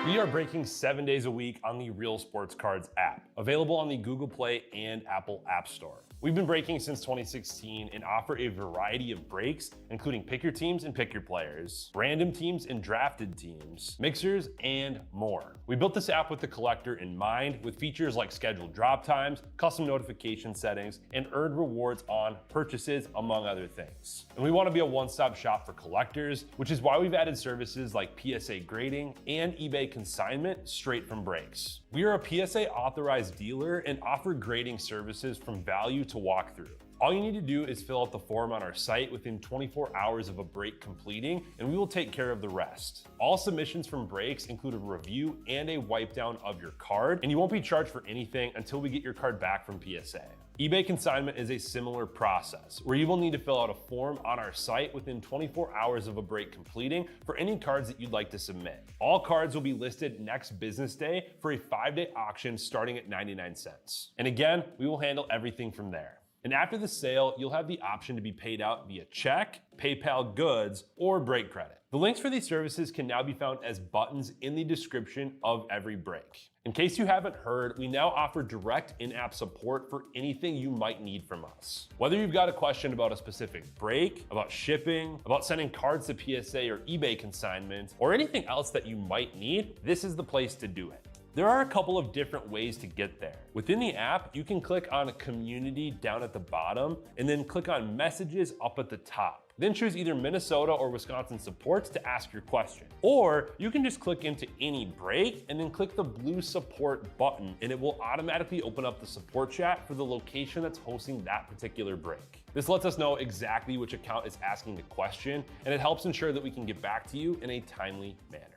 We are breaking 7 days a week on the Real Sports Cards app, available on the Google Play and Apple App Store. We've been breaking since 2016 and offer a variety of breaks, including pick your teams and pick your players, random teams and drafted teams, mixers, and more. We built this app with the collector in mind, with features like scheduled drop times, custom notification settings, and earned rewards on purchases, among other things. And we want to be a one-stop shop for collectors, which is why we've added services like PSA grading and eBay consignment straight from breaks. We are a PSA authorized dealer and offer grading services from value to walkthrough. All you need to do is fill out the form on our site within 24 hours of a break completing, and we will take care of the rest. All submissions from breaks include a review and a wipe down of your card, and you won't be charged for anything until we get your card back from PSA. eBay consignment is a similar process, where you will need to fill out a form on our site within 24 hours of a break completing for any cards that you'd like to submit. All cards will be listed next business day for a 5-day auction starting at 99 cents. And again, we will handle everything from there. And after the sale, you'll have the option to be paid out via check, PayPal goods, or break credit. The links for these services can now be found as buttons in the description of every break. In case you haven't heard, we now offer direct in-app support for anything you might need from us. Whether you've got a question about a specific break, about shipping, about sending cards to PSA or eBay consignment, or anything else that you might need, this is the place to do it. There are a couple of different ways to get there. Within the app, you can click on Community down at the bottom, and then click on Messages up at the top. Then choose either Minnesota or Wisconsin supports to ask your question. Or you can just click into any break and then click the blue support button, and it will automatically open up the support chat for the location that's hosting that particular break. This lets us know exactly which account is asking the question, and it helps ensure that we can get back to you in a timely manner.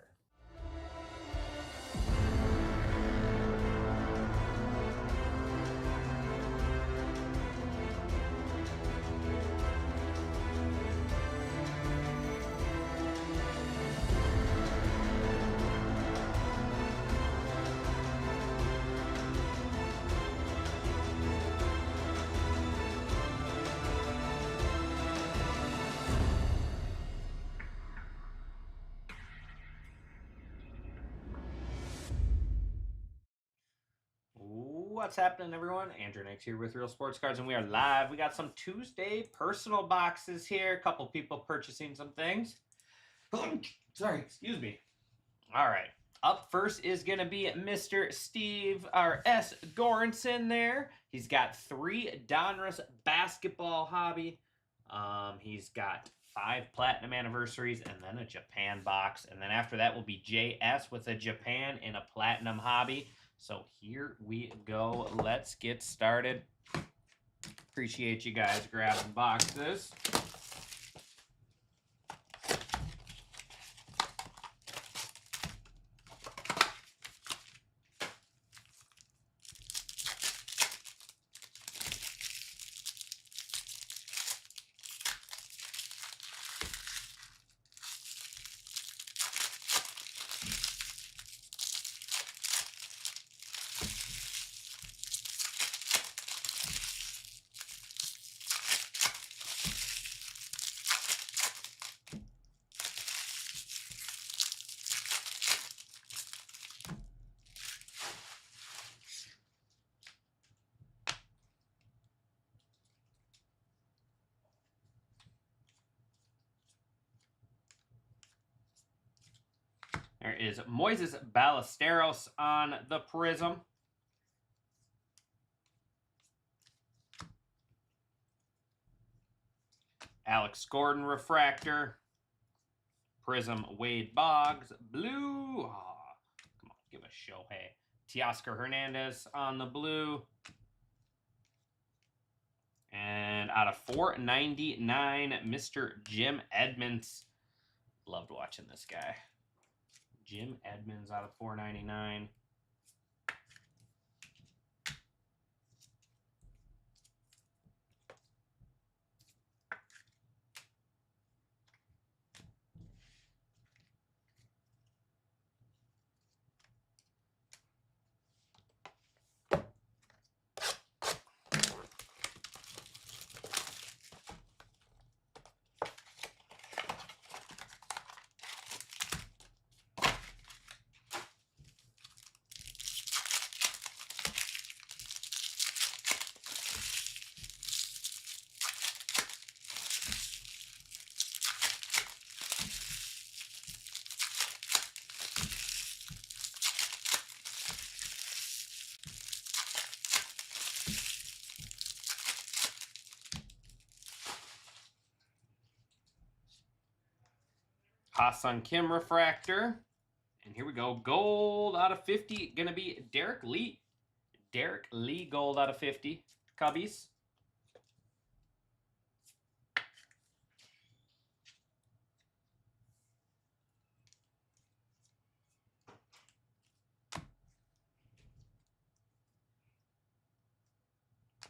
What's happening, everyone? Andrew Nix here with Real Sports Cards, and we are live. We got some Tuesday personal boxes here. A couple people purchasing some things. Sorry, excuse me. All right. Up first is going to be Mr. Steve, or S. Goranson there. He's got 3 Donruss basketball hobby. He's got 5 platinum anniversaries and then a Japan box. And then after that will be JS with a Japan and a platinum hobby. So here we go. Let's get started. Appreciate you guys grabbing boxes. There is Moises Ballesteros on the Prism. Alex Gordon Refractor. Prism Wade Boggs. Blue. Oh, come on, give a show. Hey. Teoscar Hernandez on the blue. And out of 499, Mr. Jim Edmonds. Loved watching this guy. Jim Edmonds out of 499. Ha-Seong Kim refractor. And here we go. Gold out of 50. Going to be Derek Lee. Derek Lee gold out of 50. Cubbies.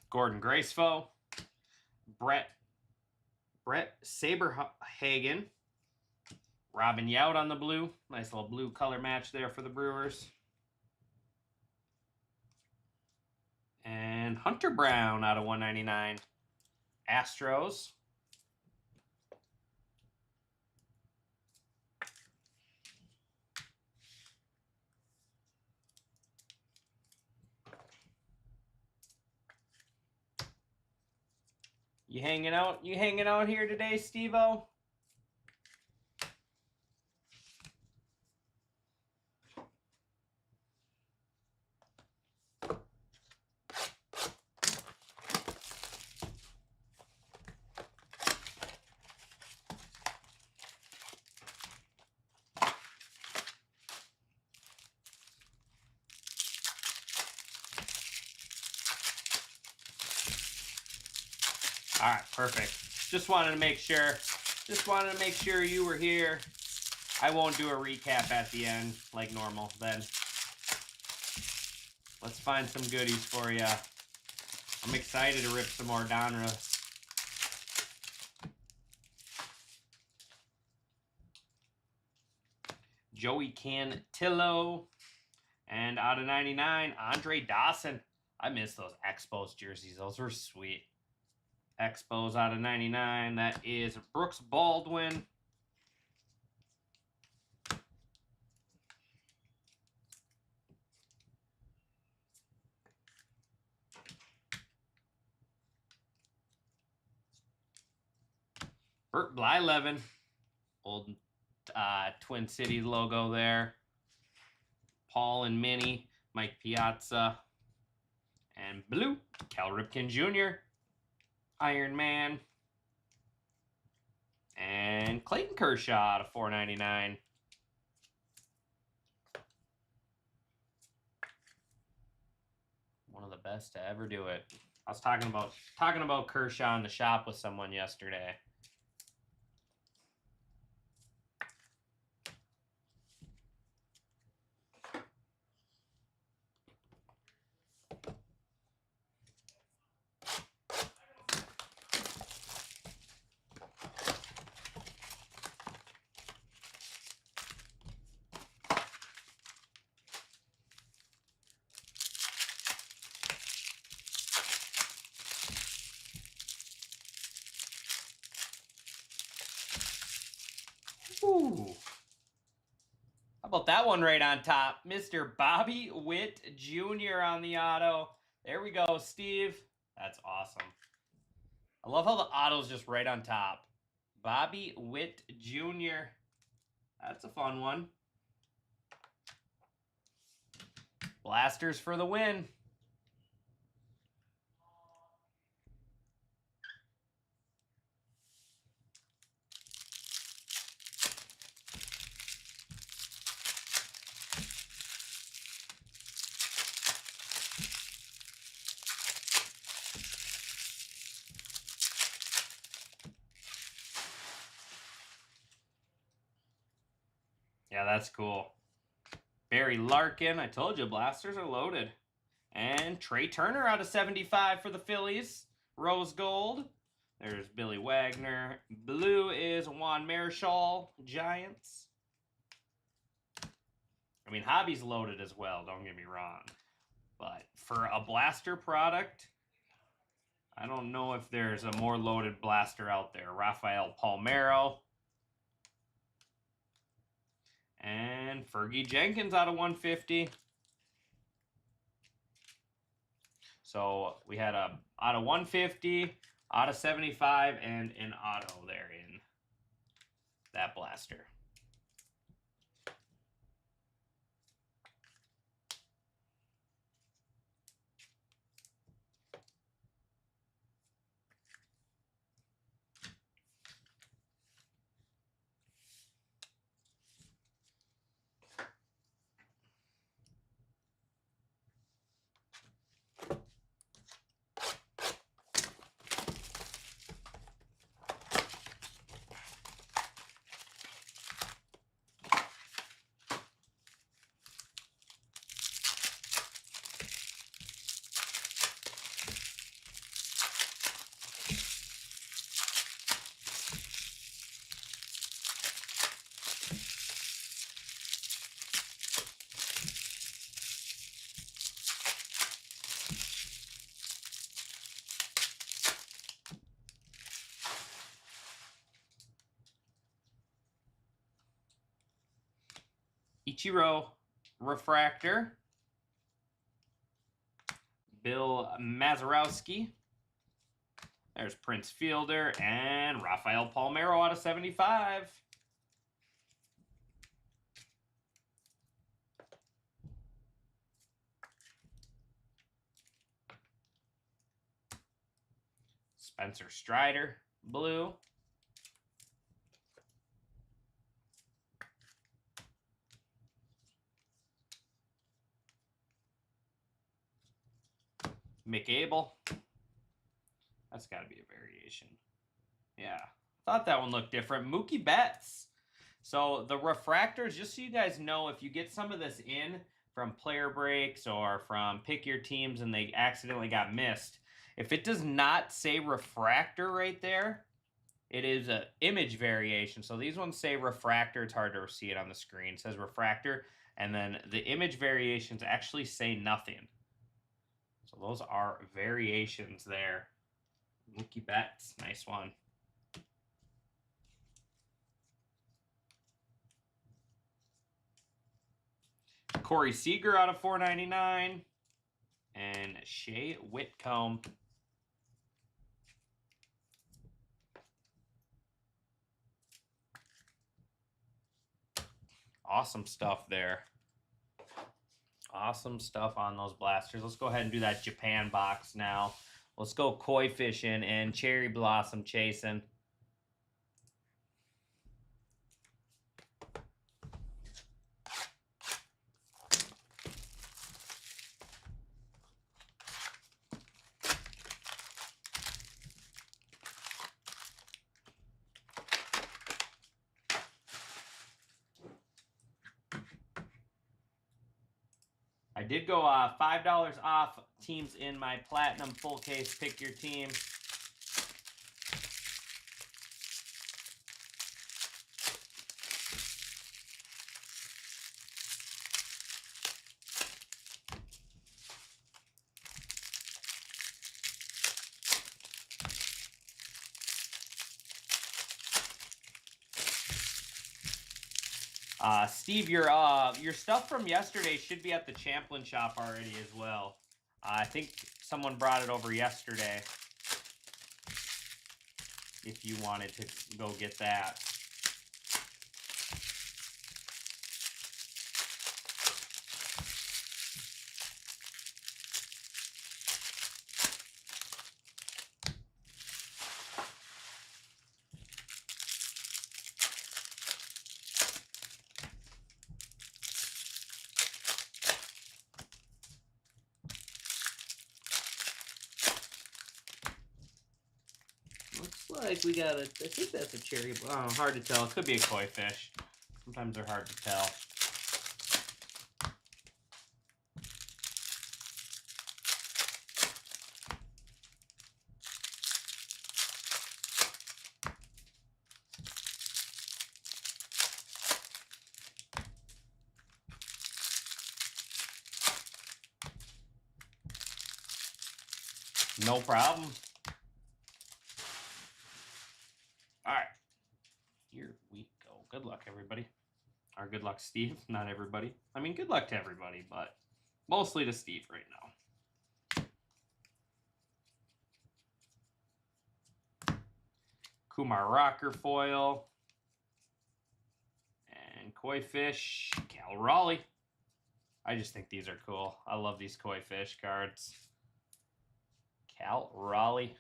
Gordon Gracefo. Brett Saberhagen. Robin Yount on the blue. Nice little blue color match there for the Brewers. And Hunter Brown out of 199. Astros. You hanging out? You hanging out here today, Steve-O? All right, perfect. Just wanted to make sure. Just wanted to make sure you were here. I won't do a recap at the end like normal then. Let's find some goodies for you. I'm excited to rip some more Donruss. Joey Cantillo. And out of 99, Andre Dawson. I miss those Expos jerseys. Those were sweet. Expos out of 99. That is Brooks Baldwin. Bert Blyleven. Old Twin Cities logo there. Paul and Minnie. Mike Piazza. And blue, Cal Ripken Jr. Iron Man. And Clayton Kershaw out of 499. One of the best to ever do it. I was talking about Kershaw in the shop with someone yesterday. Ooh. How about that one right on top? Mr. Bobby Witt Jr. on the auto. There we go, Steve. That's awesome. I love how the auto's just right on top. Bobby Witt Jr. That's a fun one. Blasters for the win. Yeah, that's cool. Barry Larkin. I told you, blasters are loaded. And Trey Turner out of 75 for the Phillies. Rose gold. There's Billy Wagner. Blue is Juan Marichal, Giants. I mean, Hobby's loaded as well, don't get me wrong. But for a blaster product, I don't know if there's a more loaded blaster out there. Rafael Palmeiro. And Fergie Jenkins out of 150. So we had a out of 150, out of 75, and an auto there in that blaster. Ichiro refractor. Bill Mazeroski. There's Prince Fielder and Rafael Palmeiro out of 75. Spencer Strider, blue. Mick Abel. That's got to be a variation. Yeah, thought that one looked different. Mookie Betts. So the refractors, just so you guys know, if you get some of this in from player breaks or from pick your teams and they accidentally got missed, if it does not say refractor right there, it is an image variation. So these ones say refractor. It's hard to see it on the screen. It says refractor, and then the image variations actually say nothing. So those are variations there. Mookie Betts, nice one. Corey Seager out of 499. And Shea Whitcomb. Awesome stuff there. Awesome stuff on those blasters. Let's go ahead and do that Japan box now. Let's go koi fishing and cherry blossom chasing. I did go $5 off teams in my Platinum full case pick your team. Steve, your stuff from yesterday should be at the Champlin shop already as well. I think someone brought it over yesterday. If you wanted to go get that. Looks like we got a, I think that's a cherry. Oh, hard to tell. It could be a koi fish. Sometimes they're hard to tell. No problem. All right, here we go. Good luck, everybody. Or good luck, Steve. Not everybody. I mean, good luck to everybody, but mostly to Steve right now. Kumar Rocker foil. And koi fish, Cal Raleigh. I just think these are cool. I love these koi fish cards. Cal Raleigh.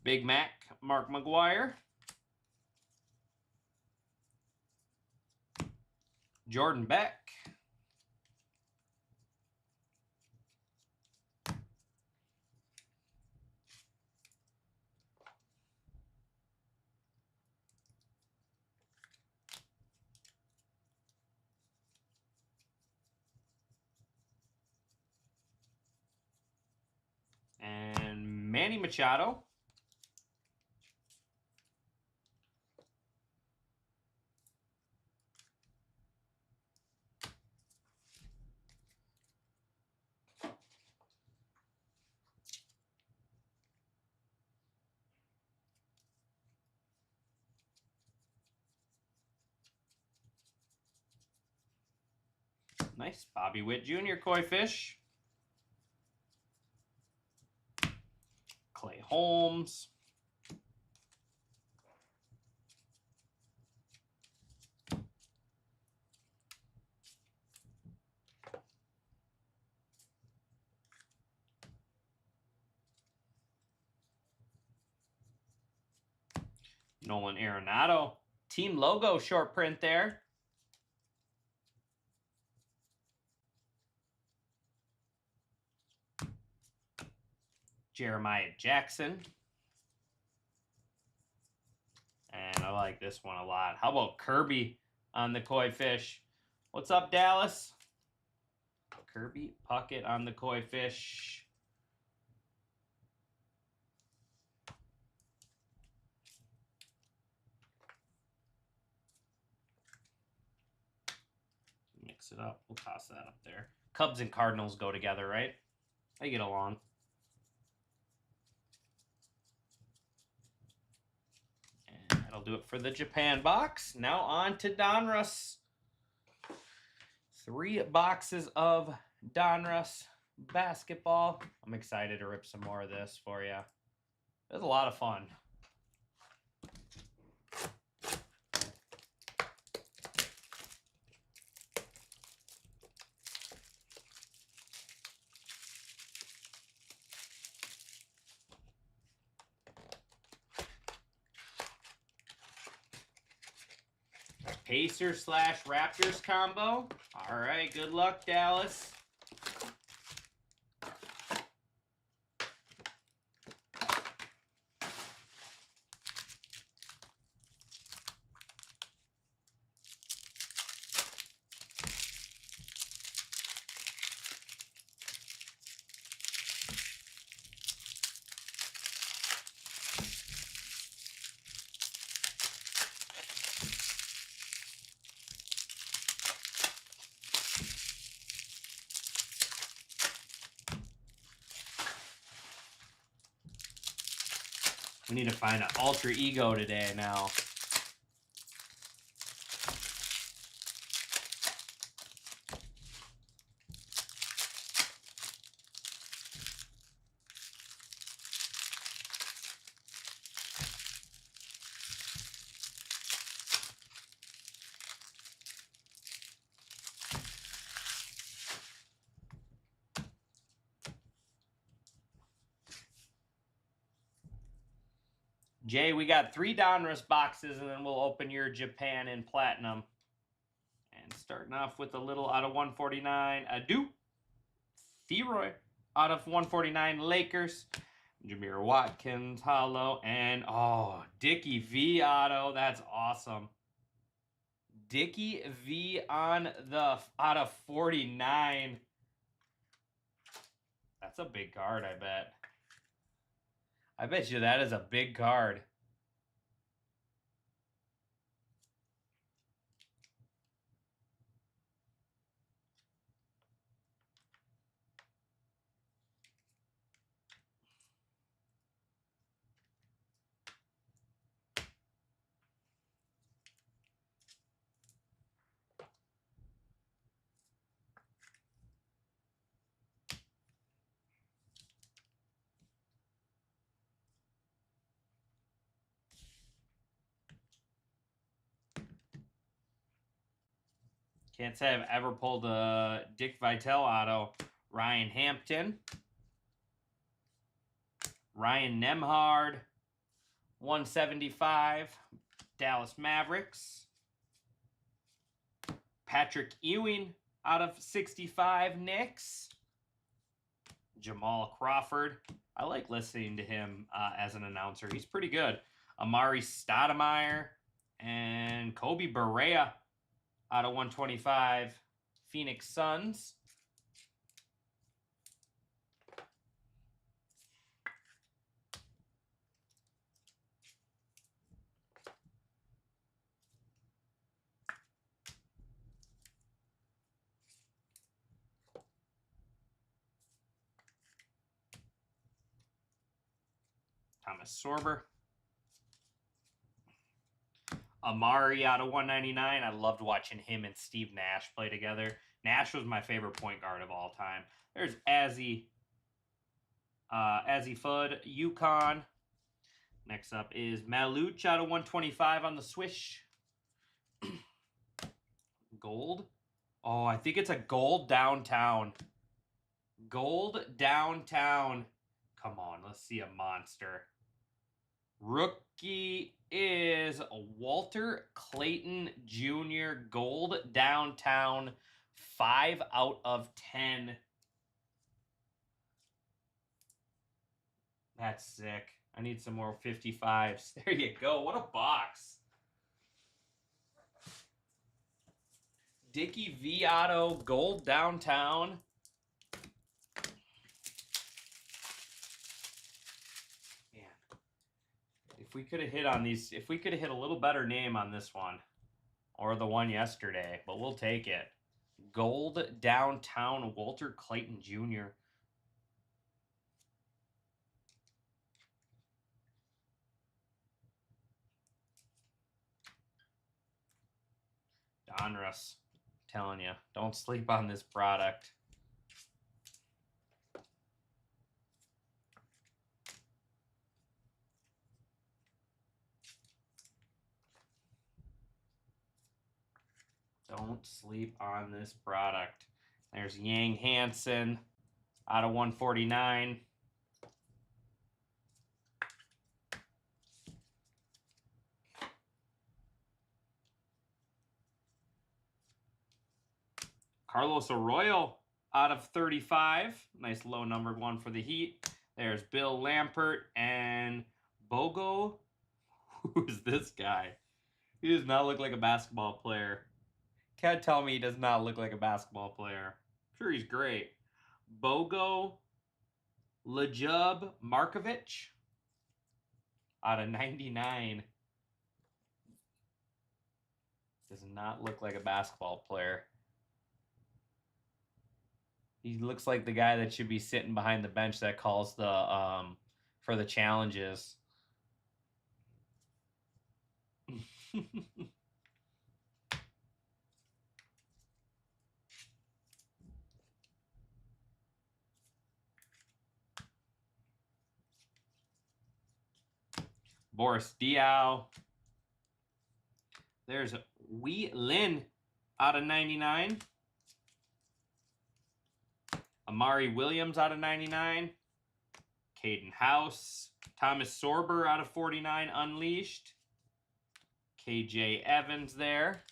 Big Mac, Mark McGuire. Jordan Beck. And Manny Machado. Nice. Bobby Witt Jr. Koi fish. Clay Holmes. Nolan Arenado. Team logo short print there. Jeremiah Jackson. And I like this one a lot. How about Kirby on the koi fish? What's up, Dallas? Kirby Puckett on the koi fish. Mix it up. We'll toss that up there. Cubs and Cardinals go together, right? They get along. And that'll do it for the Japan box. Now on to Donruss. 3 boxes of Donruss basketball. I'm excited to rip some more of this for you. It was a lot of fun. Pacers / Raptors combo. All right, good luck, Dallas. We need to find an alter ego today now. Jay, we got 3 Donruss boxes, and then we'll open your Japan and Platinum. And starting off with a little out of 149, Adu. Theroy out of 149, Lakers. Jameer Watkins, hollow. And, oh, Dickie V auto. That's awesome. Dickie V on the out of 49. That's a big card, I bet. I bet you that is a big card. Can't say I've ever pulled a Dick Vitale auto. Ryan Hampton. Ryan Nembhard. 175. Dallas Mavericks. Patrick Ewing out of 65. Knicks. Jamal Crawford. I like listening to him as an announcer. He's pretty good. Amari Stoudemire. And Kobe Barea out of 125, Phoenix Suns. Thomas Sorber. Amari out of 199. I loved watching him and Steve Nash play together. Nash was my favorite point guard of all time. There's Azzy Fudd, UConn. Next up is Maluch out of 125 on the swish. Gold. Oh, I think it's a gold downtown. Gold downtown. Come on, let's see a monster. Rookie is Walter Clayton Jr. Gold downtown. 5 out of 10. That's sick. I need some more 55s. There you go. What a box. Dickie V Auto Gold downtown. Man, if we could have hit on these, if we could have hit a little better name on this one or the one yesterday, but we'll take it. Gold downtown Walter Clayton Jr. Donruss. Telling you, don't sleep on this product. Don't sleep on this product. There's Yang Hansen out of 149. Carlos Arroyo out of 35. Nice low numbered one for the Heat. There's Bill Lampert and Bogo. Who is this guy? He does not look like a basketball player. Can't tell me he does not look like a basketball player. I'm sure he's great. Bogo Lajub Markovic out of 99. Does not look like a basketball player. He looks like the guy that should be sitting behind the bench that calls the for the challenges. Boris Diaw. There's Wee Lin out of 99. Amari Williams out of 99. Caden House. Thomas Sorber out of 49 unleashed. KJ Evans there.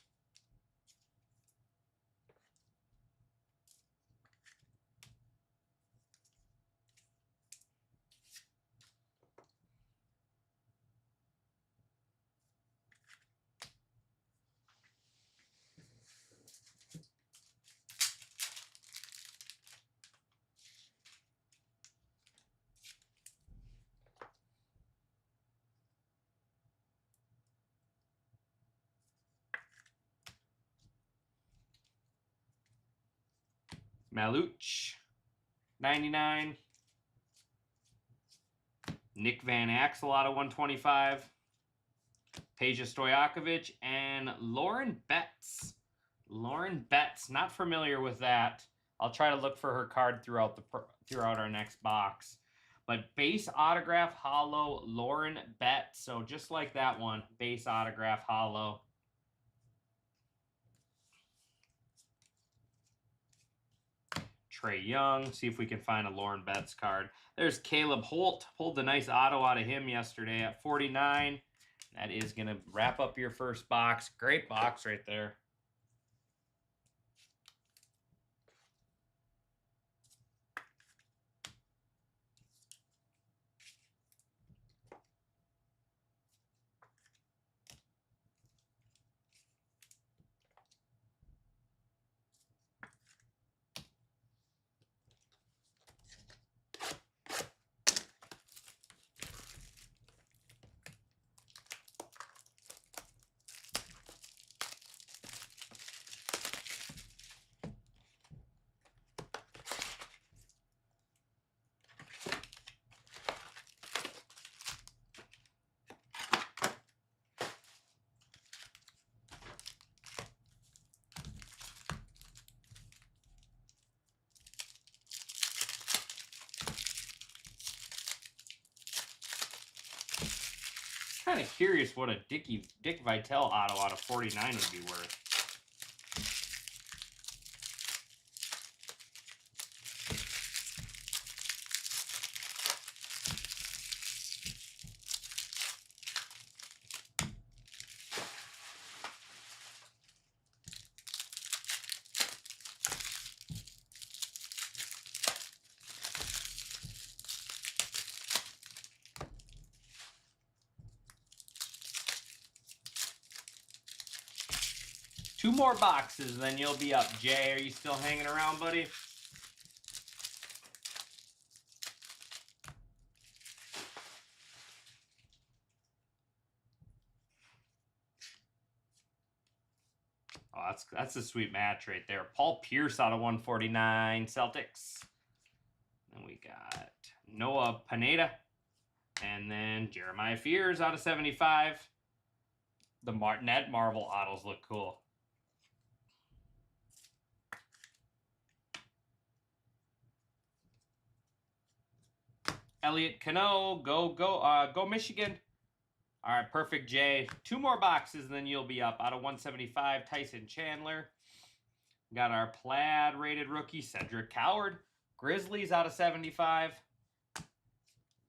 Maluch, 99. Nick Van Axel out of 125. Peja Stojakovic and Lauren Betts. Lauren Betts, not familiar with that. I'll try to look for her card throughout our next box. But base autograph hollow Lauren Betts. So just like that one, base autograph hollow. Trae Young. See if we can find a Lauren Betts card. There's Caleb Holt. Pulled the nice auto out of him yesterday at 49. That is going to wrap up your first box. Great box right there. kind of curious what a Dick Vitale auto out of 49 would be worth. Two more boxes, then you'll be up. Jay, are you still hanging around, buddy? Oh, that's a sweet match right there. Paul Pierce out of 149, Celtics. Then we got Noah Pineda. And then Jeremiah Fears out of 75. The Net Marvel autos look cool. Elliot Cano, go Michigan. All right, perfect, Jay. Two more boxes, and then you'll be up. Out of 175, Tyson Chandler. Got our plaid rated rookie, Cedric Coward. Grizzlies out of 75.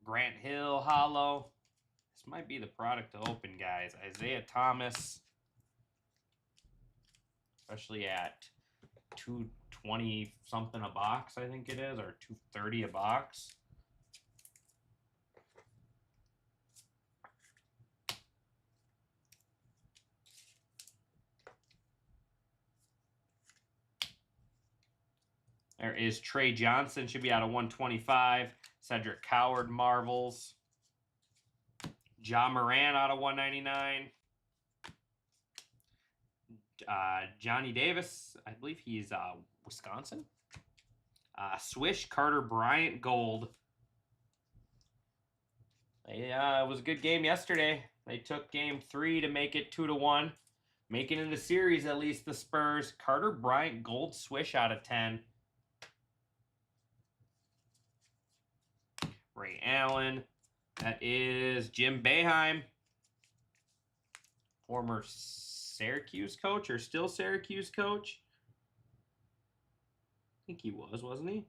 Grant Hill, hollow. This might be the product to open, guys. Isaiah Thomas. Especially at $220 something a box, I think it is, or $230 a box. There is Trey Johnson, should be out of 125. Cedric Coward, Marvels. Ja Moran out of 199. Johnny Davis, I believe he's Wisconsin. Swish, Carter Bryant, gold. It was a good game yesterday. They took game 3 to make it 2-1. Making it in the series, at least the Spurs. Carter Bryant, gold swish out of 10. Ray Allen. That is Jim Boeheim, former Syracuse coach, or still Syracuse coach. I think he was, wasn't he?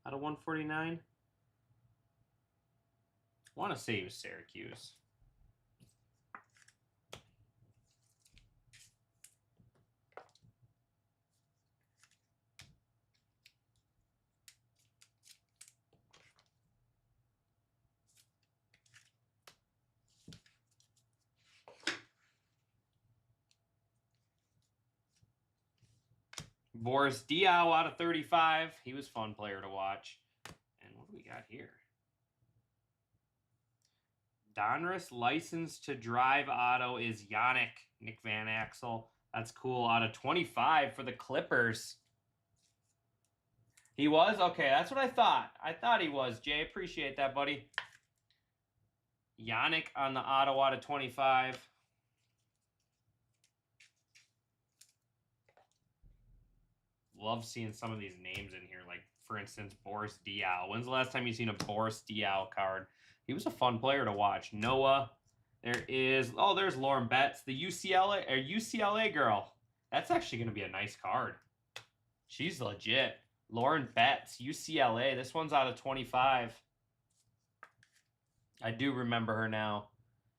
Out of 149. I want to say he was Syracuse. Boris Diaw out of 35. He was a fun player to watch. And what do we got here? Donruss license to drive auto is Yannick, Nick Van Axel. That's cool. Out of 25 for the Clippers. He was? Okay, that's what I thought. I thought he was. Jay, appreciate that, buddy. Yannick on the auto out of 25. Love seeing some of these names in here. Like, for instance, Boris Diaw. When's the last time you've seen a Boris Diaw card? He was a fun player to watch. Noah. There is, oh, there's Lauren Betts, the UCLA girl. That's actually going to be a nice card. She's legit. Lauren Betts, UCLA. This one's out of 25. I do remember her now.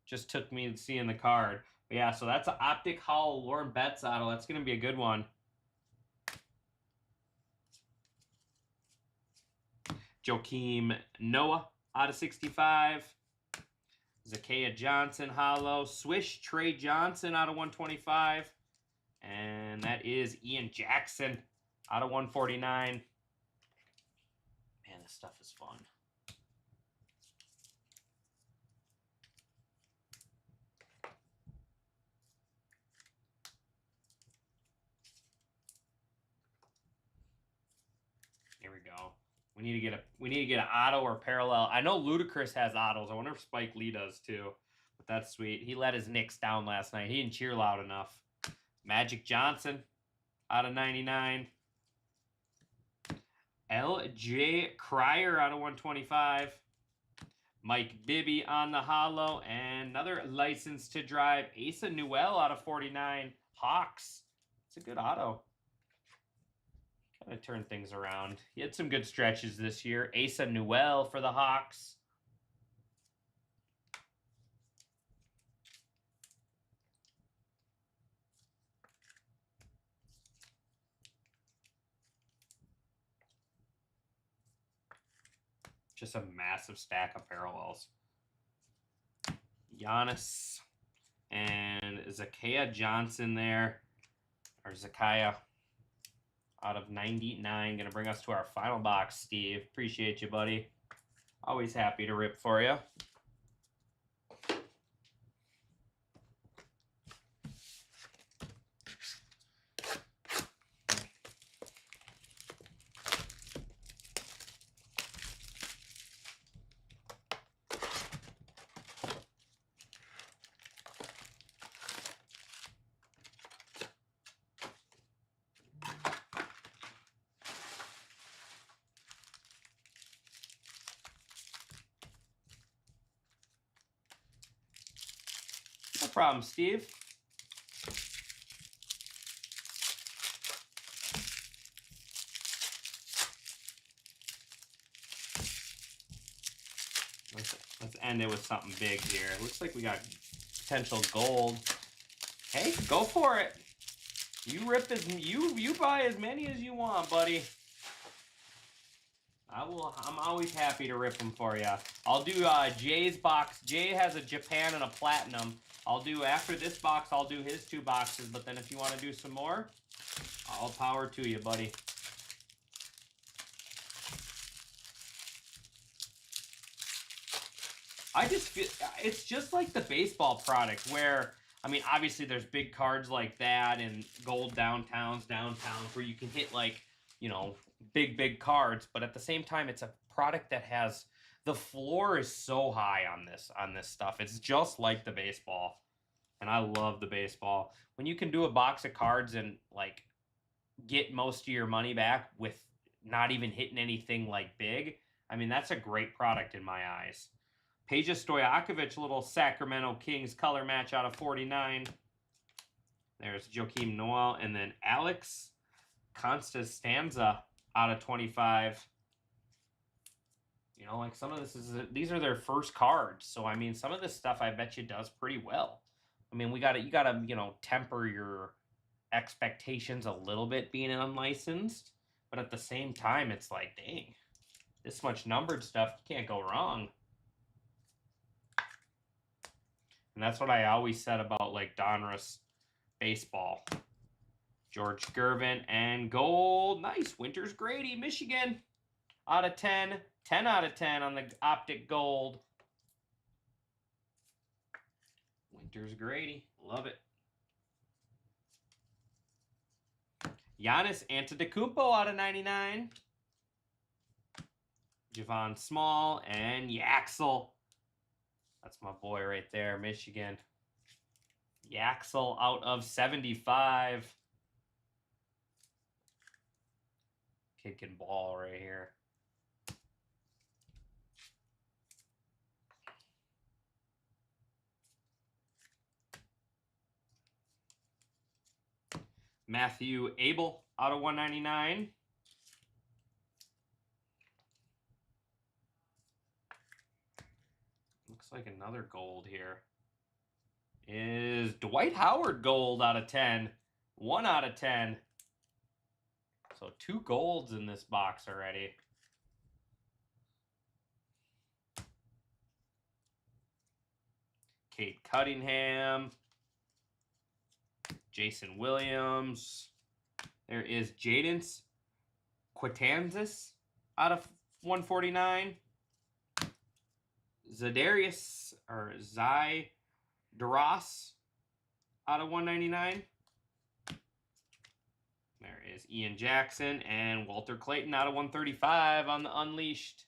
Just took me seeing the card. But yeah, so that's an Optic Hall Lauren Betts auto. That's going to be a good one. Joakim Noah out of 65. Zakiya Johnson hollow. Swish Trey Johnson out of 125. And that is Ian Jackson out of 149. Man, this stuff is fun. Here we go. We need to get an auto or parallel. I know Ludacris has autos. I wonder if Spike Lee does too. But that's sweet. He let his Knicks down last night. He didn't cheer loud enough. Magic Johnson out of 99. L.J. Cryer out of 125. Mike Bibby on the holo, and another license to drive. Asa Newell out of 49. Hawks. It's a good auto. Kind of turn things around. He had some good stretches this year. Asa Newell for the Hawks. Just a massive stack of parallels. Giannis and Zakiya Johnson there, or Zakiya out of 99. Going to bring us to our final box, Steve. Appreciate you, buddy. Always happy to rip for you. No problem, Steve. Let's end it with something big here. Looks like we got potential gold. Hey, go for it. You rip as you buy as many as you want, buddy. I'm always happy to rip them for you. I'll do Jay's box. Jay has a Japan and a platinum. I'll do after this box. I'll do his 2 boxes. But then if you want to do some more, all power to you, buddy. I just feel it's just like the baseball product where, I mean, obviously there's big cards like that and gold downtowns where you can hit like, you know, big cards, but at the same time it's a product that has, the floor is so high on this stuff. It's just like the baseball. And I love the baseball. When you can do a box of cards and like get most of your money back with not even hitting anything like big, I mean, that's a great product in my eyes. Peja Stojakovic, little Sacramento Kings color match out of 49. There's Joakim Noel. And then Alex Constanza out of 25. You know, like some of this is, these are their first cards. So, I mean, some of this stuff I bet you does pretty well. I mean, you gotta, you know, temper your expectations a little bit being unlicensed. But at the same time, it's like, dang, this much numbered stuff, you can't go wrong. And that's what I always said about like Donruss baseball. George Gervin and gold. Nice. Winters Grady, Michigan. Out of 10. 10 out of 10 on the optic gold. Winters Grady. Love it. Giannis Antetokounmpo out of 99. Javon Small and Yaxel. That's my boy right there, Michigan. Yaxel out of 75. Kid can ball right here. Matthew Abel out of 199. Looks like another gold here. Is Dwight Howard gold out of 10. 1 out of 10. So 2 golds in this box already. Kate Cunningham. Jason Williams. There is Jadens Quatanzis out of 149. Zadarius or Zai DeRoss out of 199. There is Ian Jackson and Walter Clayton out of 135 on the Unleashed.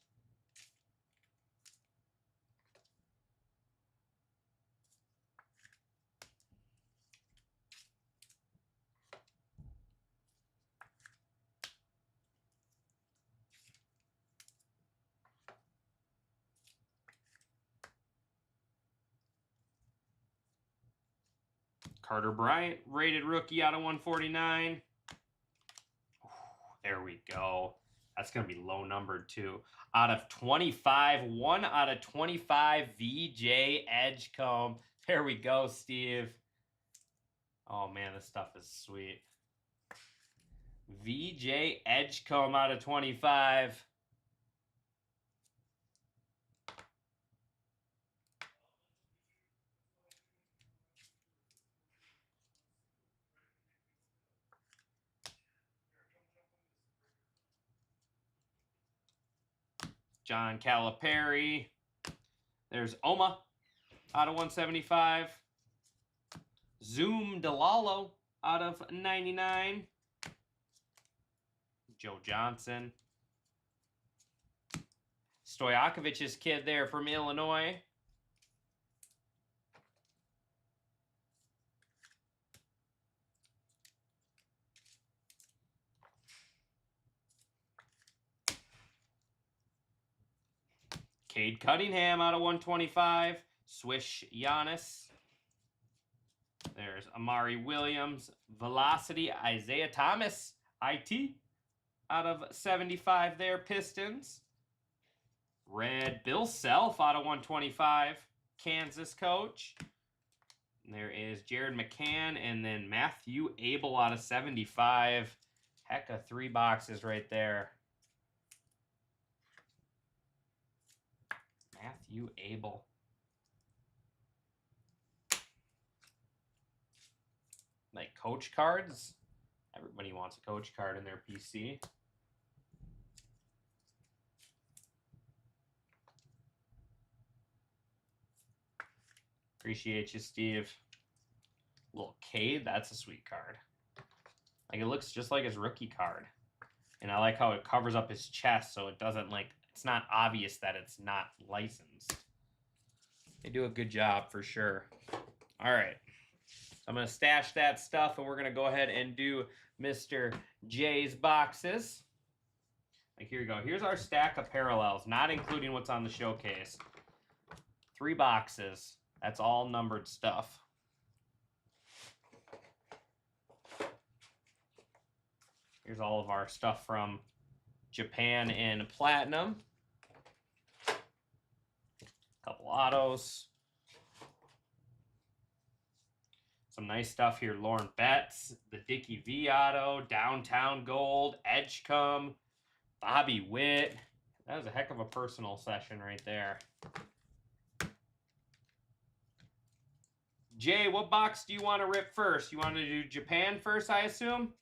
Carter Bryant, rated rookie out of 149. There we go. That's going to be low numbered too. Out of 25, 1 out of 25, VJ Edgecombe. There we go, Steve. Oh, man, this stuff is sweet. VJ Edgecombe out of 25. John Calipari. There's Oma out of 175. Zoom Delalo out of 99. Joe Johnson. Stojakovic's kid there from Illinois. Cade Cunningham out of 125. Swish Giannis. There's Amari Williams. Velocity Isaiah Thomas. IT out of 75 there. Pistons. Red Bill Self out of 125. Kansas coach. And there is Jared McCann. And then Matthew Abel out of 75. Heck of 3 boxes right there. Matthew Abel. Like coach cards. Everybody wants a coach card in their PC. Appreciate you, Steve. Little Cade, that's a sweet card. Like it looks just like his rookie card. And I like how it covers up his chest so it doesn't like, it's not obvious that it's not licensed. They do a good job for sure. All right. I'm going to stash that stuff and we're going to go ahead and do Mr. J's boxes. Like here you go. Here's our stack of parallels, not including what's on the showcase. 3 boxes. That's all numbered stuff. Here's all of our stuff from Japan and Platinum. Couple autos. Some nice stuff here. Lauren Betts, the Dickie V auto, Downtown Gold, Edgecombe, Bobby Witt. That was a heck of a personal session right there. Jay, what box do you want to rip first? You want to do Japan first, I assume?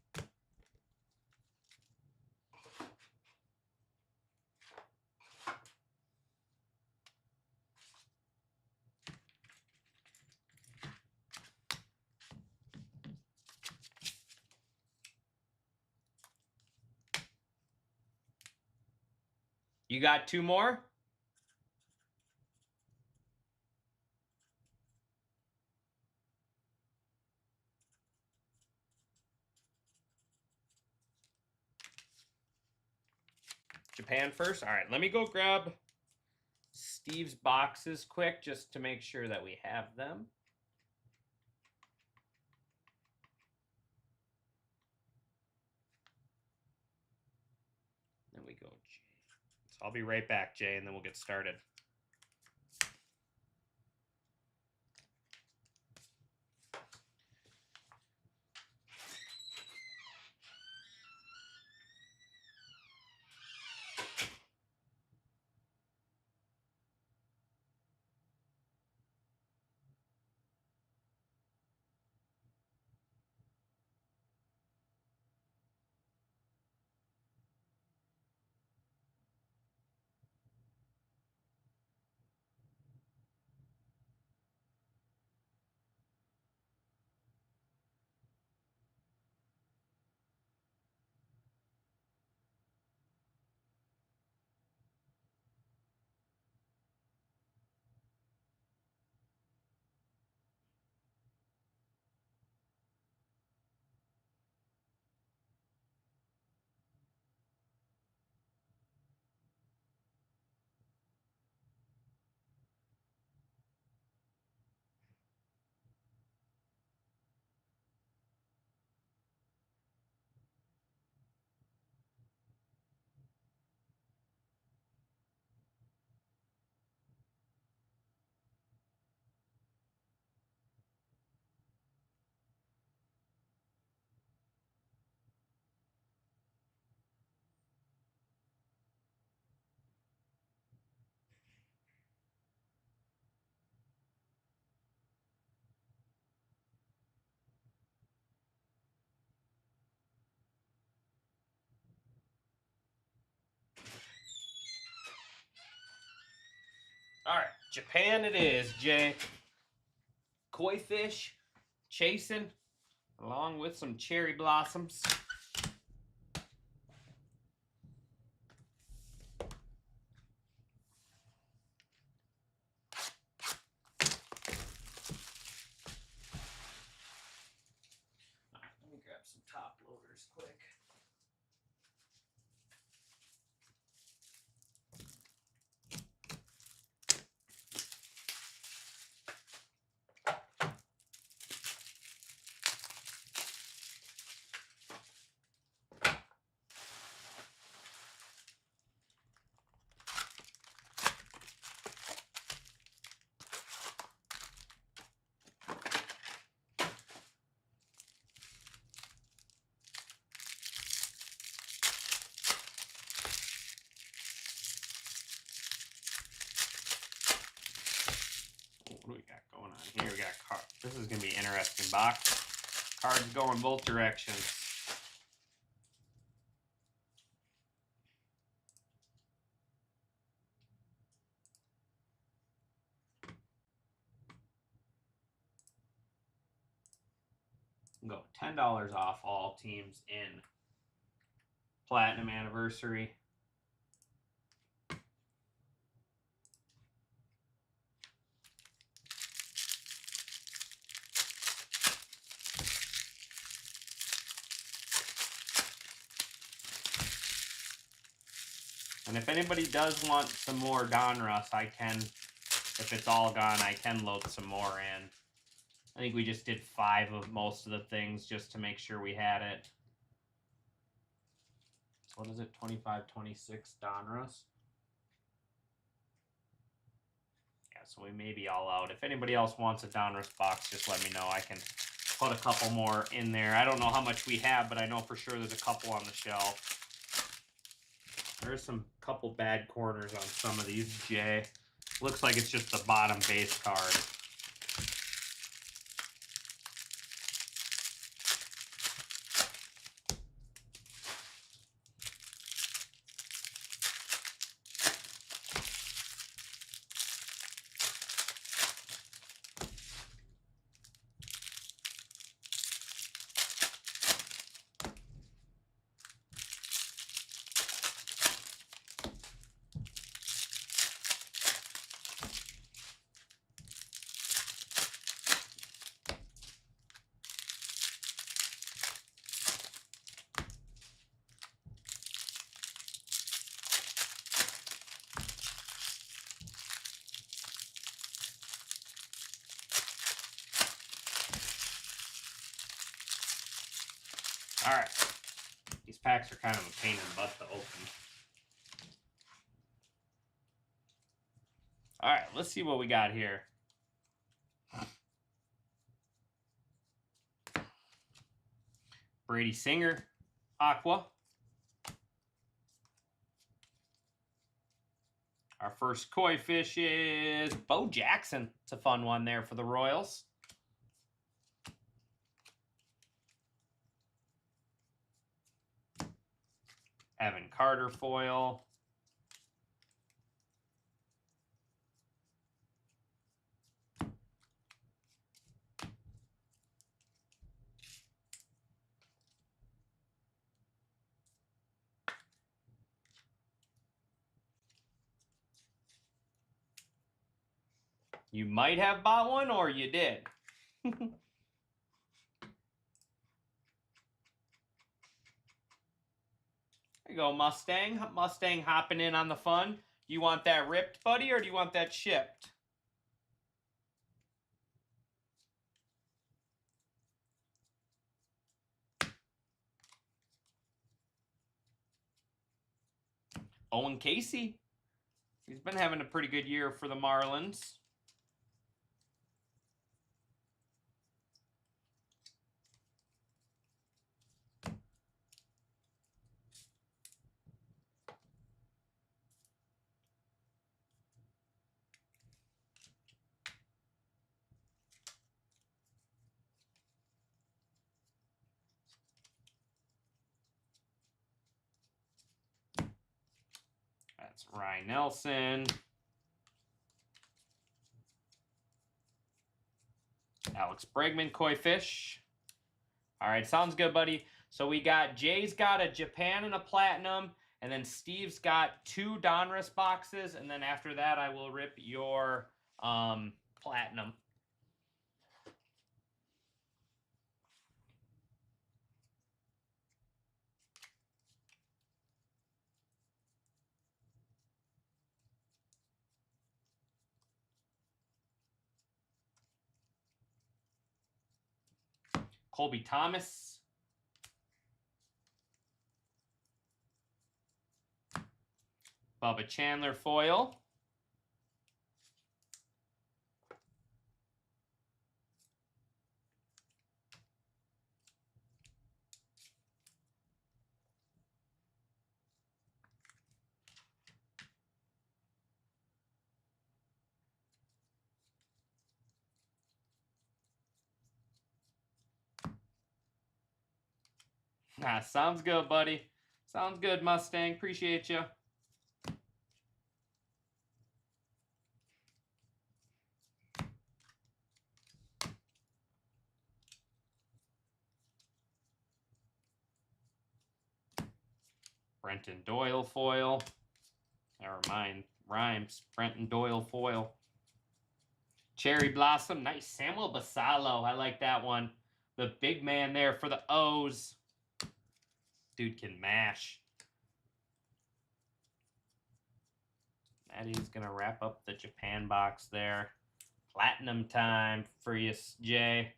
You got 2 more? Japan first? All right, let me go grab Steve's boxes quick just to make sure that we have them. Then we go Jay. So I'll be right back, Jay, and then we'll get started. Japan it is, Jay. Koi fish, chasing, along with some cherry blossoms. Let me grab some top loaders quick. What do we got going on here? We got cards. This is going to be an interesting box. Cards going both directions. Go $10 off all teams in Platinum Anniversary. And if anybody does want some more Donruss, I can, if it's all gone, I can load some more in. I think we just did 5 of most of the things just to make sure we had it. So what is it, 25, 26 Donruss? Yeah, so we may be all out. If anybody else wants a Donruss box, just let me know. I can put a couple more in there. I don't know how much we have, but I know for sure there's a couple on the shelf. There's some couple bad corners on some of these, Jay. Looks like it's just the bottom base card. All right. These packs are kind of a pain in the butt to open. All right, let's see what we got here. Brady Singer, Aqua. Our first koi fish is Bo Jackson. It's a fun one there for the Royals. Evan Carter foil. You might have bought one or you did. There you go, Mustang. Mustang hopping in on the fun. Do you want that ripped, buddy, or do you want that shipped? Owen Casey. He's been having a pretty good year for the Marlins. That's Ryan Nelson. Alex Bregman, Koi Fish. All right, sounds good, buddy. So we got Jay's got a Japan and a Platinum, and then Steve's got 2 Donruss boxes, and then after that I will rip your Platinum. Colby Thomas. Bubba Chandler foil. Ah, sounds good, buddy. Sounds good, Mustang. Appreciate you. Brenton Doyle foil. Never mind. Rhymes. Brenton Doyle foil. Cherry Blossom. Nice. Samuel Basallo. I like that one. The big man there for the O's. Dude can mash. Maddie's going to wrap up the Japan box there. Platinum time for you, Jay.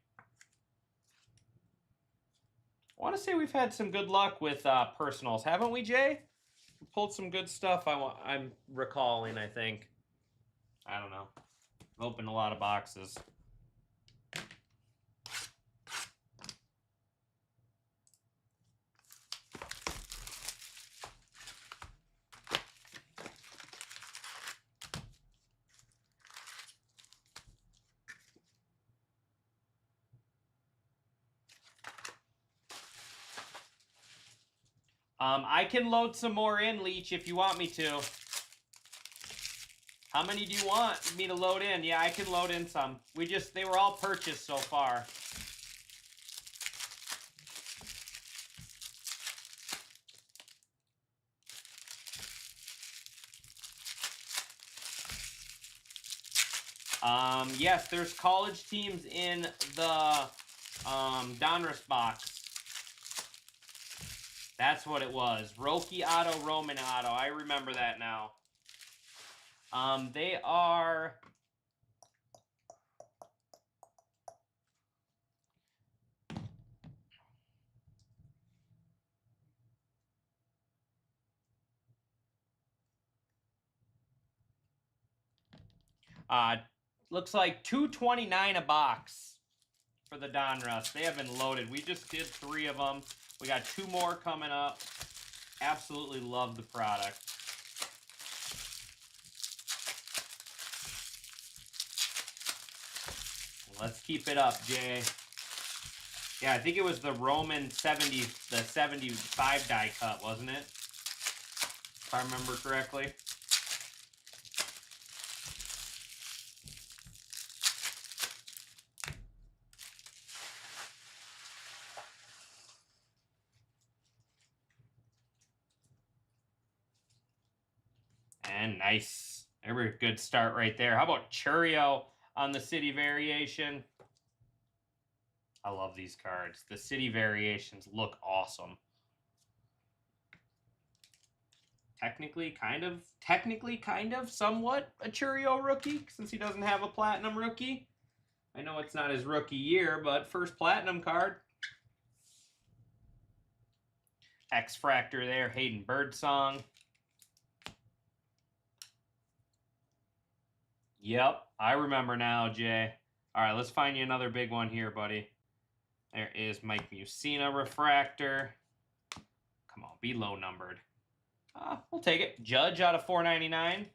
I want to say we've had some good luck with personals, haven't we, Jay? We pulled some good stuff. I'm recalling, I think. I don't know. I've opened a lot of boxes. I can load some more in, Leech, if you want me to. How many do you want me to load in? Yeah, I can load in some. They were all purchased so far. Yes, there's college teams in the Donruss box. That's what it was. Roki Auto, Roman Auto. I remember that now. They are... looks like $2.29 a box for the Donruss. They have been loaded. We just did 3 of them. We got 2 more coming up. Absolutely love the product. Let's keep it up, Jay. Yeah, I think it was the Roman 70, the 75 die cut, wasn't it? If I remember correctly. And nice. Every good start right there. How about Churio on the city variation? I love these cards. The city variations look awesome. Technically, kind of, somewhat a Churio rookie, since he doesn't have a platinum rookie. I know it's not his rookie year, but first platinum card. X-Fractor there, Hayden Birdsong. Yep, I remember now, Jay. All right, let's find you another big one here, buddy. There is Mike Mussina Refractor. Come on, be low numbered. We'll take it. Judge out of 499.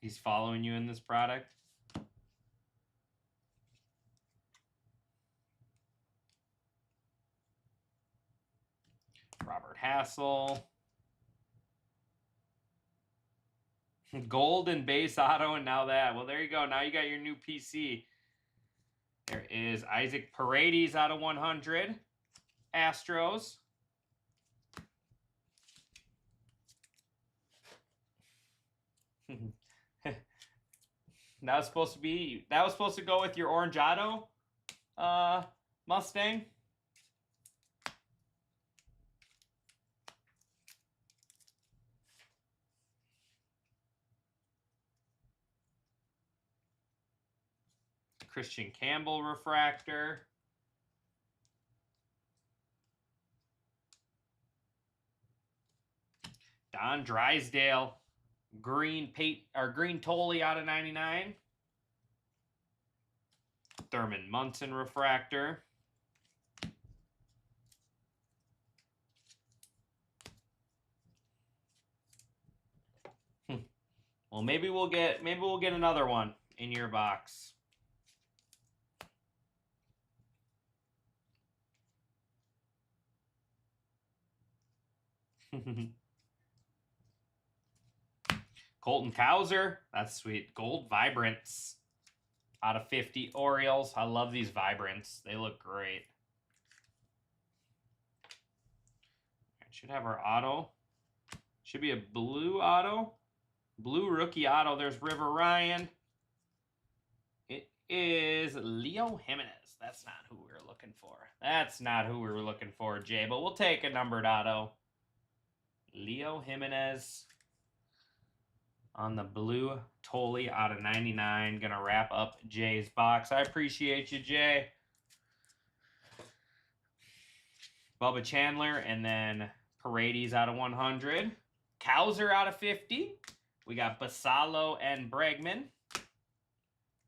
He's following you in this product. Robert Hassel. Gold and base auto, and now that. Well, there you go. Now you got your new PC. There is Isaac Paredes out of 100. Astros. That was supposed to go with your orange auto, Mustang. Christian Campbell refractor. Don Drysdale, green Tolley out of 99. Thurman Munson refractor. Well, maybe we'll get another one in your box. Colton Cowser, that's sweet. Gold Vibrants out of 50. Orioles, I love these Vibrants. They look great. Should have our auto. Should be a blue auto. Blue rookie auto. There's River Ryan. It is Leo Jimenez. That's not who we were looking for. That's not who we were looking for, Jay. But we'll take a numbered auto. Leo Jimenez on the blue Tolley out of 99. Gonna wrap up Jay's box. I appreciate you, Jay. Bubba Chandler, and then Paredes out of 100. Cowser out of 50. We got Basallo and Bregman.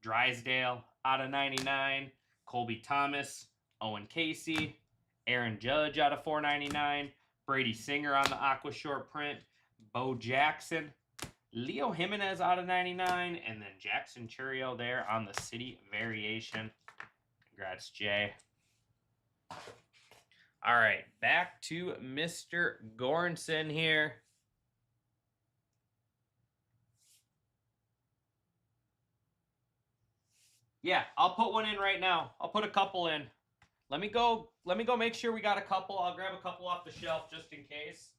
Drysdale out of 99. Colby Thomas, Owen Casey. Aaron Judge out of 499. Brady Singer on the Aqua Short print. Bo Jackson. Leo Jimenez out of 99. And then Jackson Churio there on the City Variation. Congrats, Jay. All right, back to Mr. Goranson here. Yeah, I'll put one in right now. I'll put a couple in. Let me go make sure we got a couple. I'll grab a couple off the shelf just in case.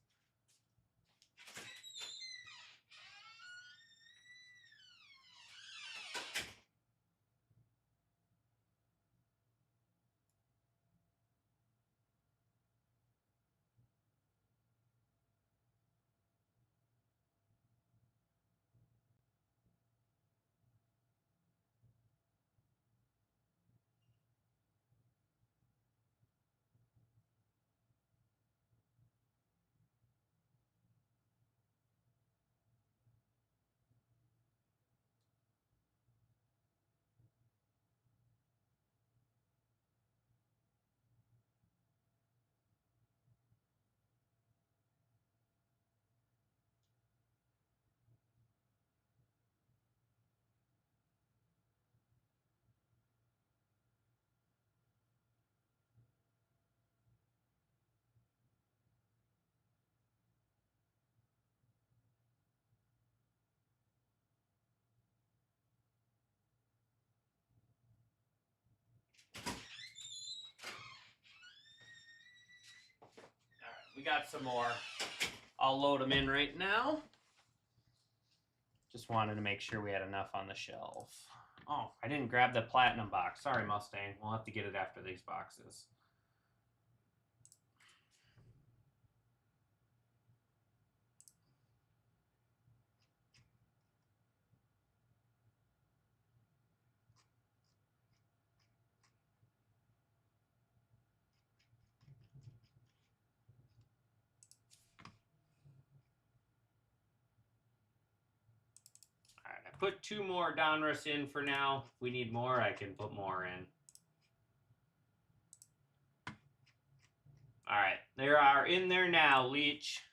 We got some more. I'll load them in right now. Just wanted to make sure we had enough on the shelf. Oh, I didn't grab the platinum box. Sorry, Mustang. We'll have to get it after these boxes. Put two more Donruss in for now. If we need more, I can put more in. All right, they are in there now, Leach.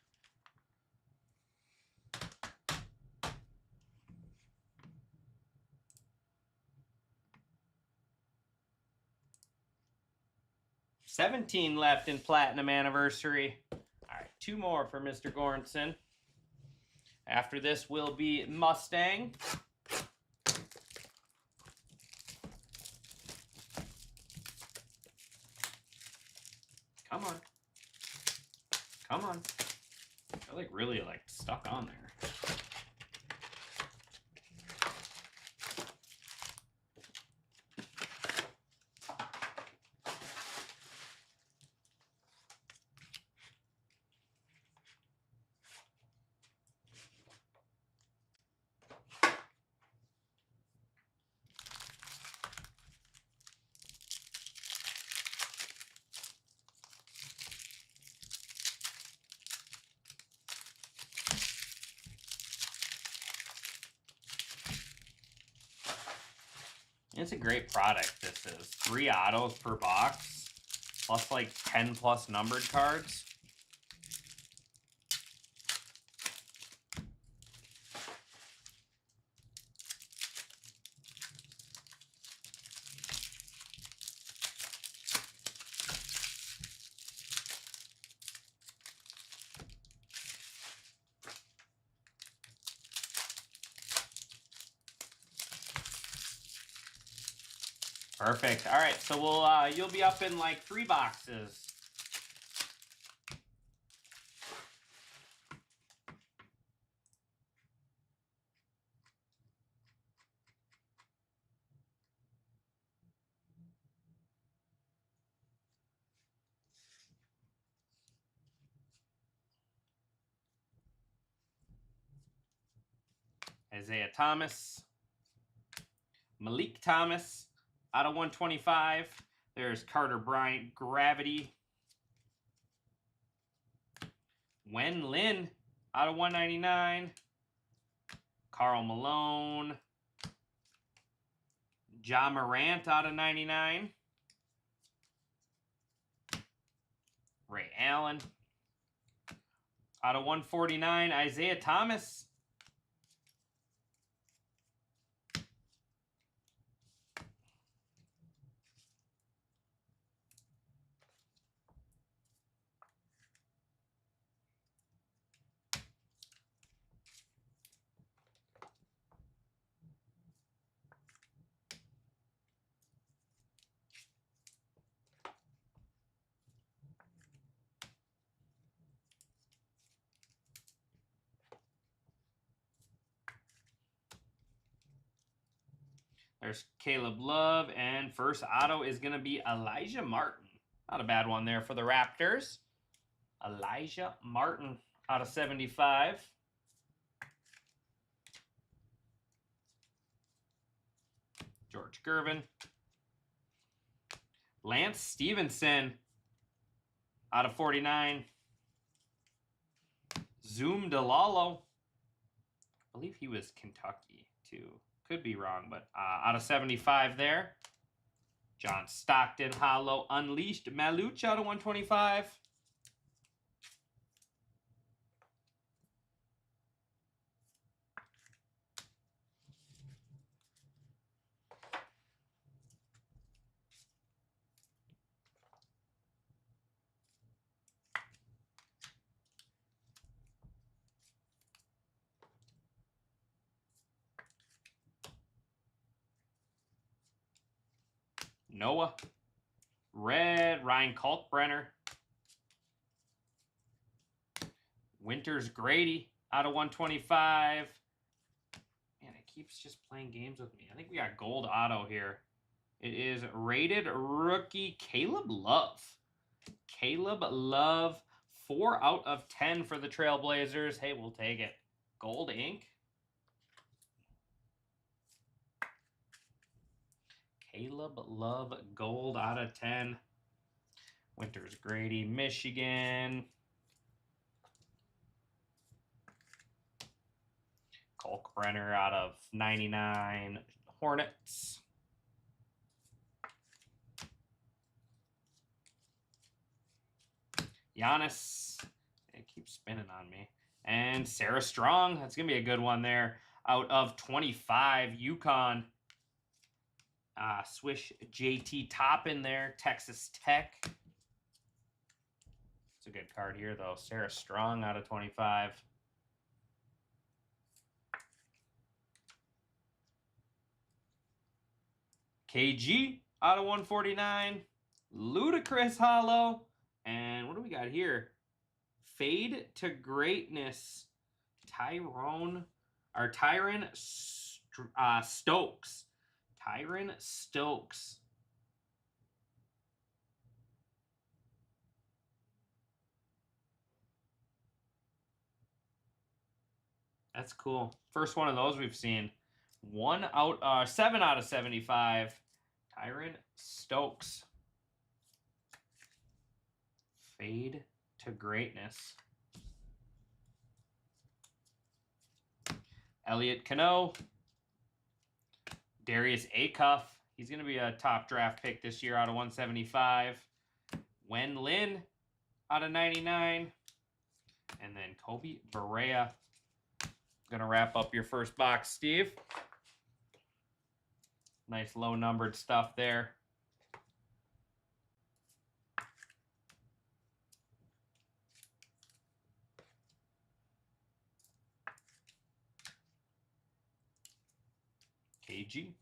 $17 left in Platinum Anniversary. All right, two more for Mr. Goranson. After this will be Mustang. Come on. Come on. They're like really like stuck on there. It's a great product. This is 3 autos per box, plus like 10 plus numbered cards. Perfect. All right, so we'll you'll be up in like 3 boxes. Isaiah Thomas, Malik Thomas, out of 125. There's Carter Bryant, Gravity. Wen Lin, out of 199. Karl Malone. Ja Morant, out of 99. Ray Allen. Out of 149, Isaiah Thomas. There's Caleb Love, and first auto is going to be Elijah Martin. Not a bad one there for the Raptors. Elijah Martin out of 75. George Gervin. Lance Stevenson out of 49. Zoom Delalo. I believe he was Kentucky too. Could be wrong, but out of 75 there. John Stockton, Hollow, Unleashed. Maluch out of 125. Noah. Red, Ryan Kalkbrenner. Winters Grady out of 125. Man, it keeps just playing games with me. I think we got gold auto here. It is rated rookie Caleb Love. Caleb Love, 4 out of 10 for the Trailblazers. Hey, we'll take it. Gold ink. Caleb Love, gold out of 10. Winters Grady, Michigan. Kalkbrenner out of 99, Hornets. Giannis. It keeps spinning on me. And Sarah Strong. That's going to be a good one there. Out of 25, UConn. Swish JT top in there. Texas Tech. It's a good card here, though. Sarah Strong out of 25. KG out of 149. Ludicrous Hollow. And what do we got here? Fade to Greatness. Tyron Stokes. Tyron Stokes. That's cool. First one of those we've seen. 7 out of 75. Tyron Stokes. Fade to Greatness. Elliot Cano. Darius Acuff. He's going to be a top draft pick this year out of 175. Wen Lin out of 99. And then Kobe Barea. Going to wrap up your first box, Steve. Nice low-numbered stuff there. KG.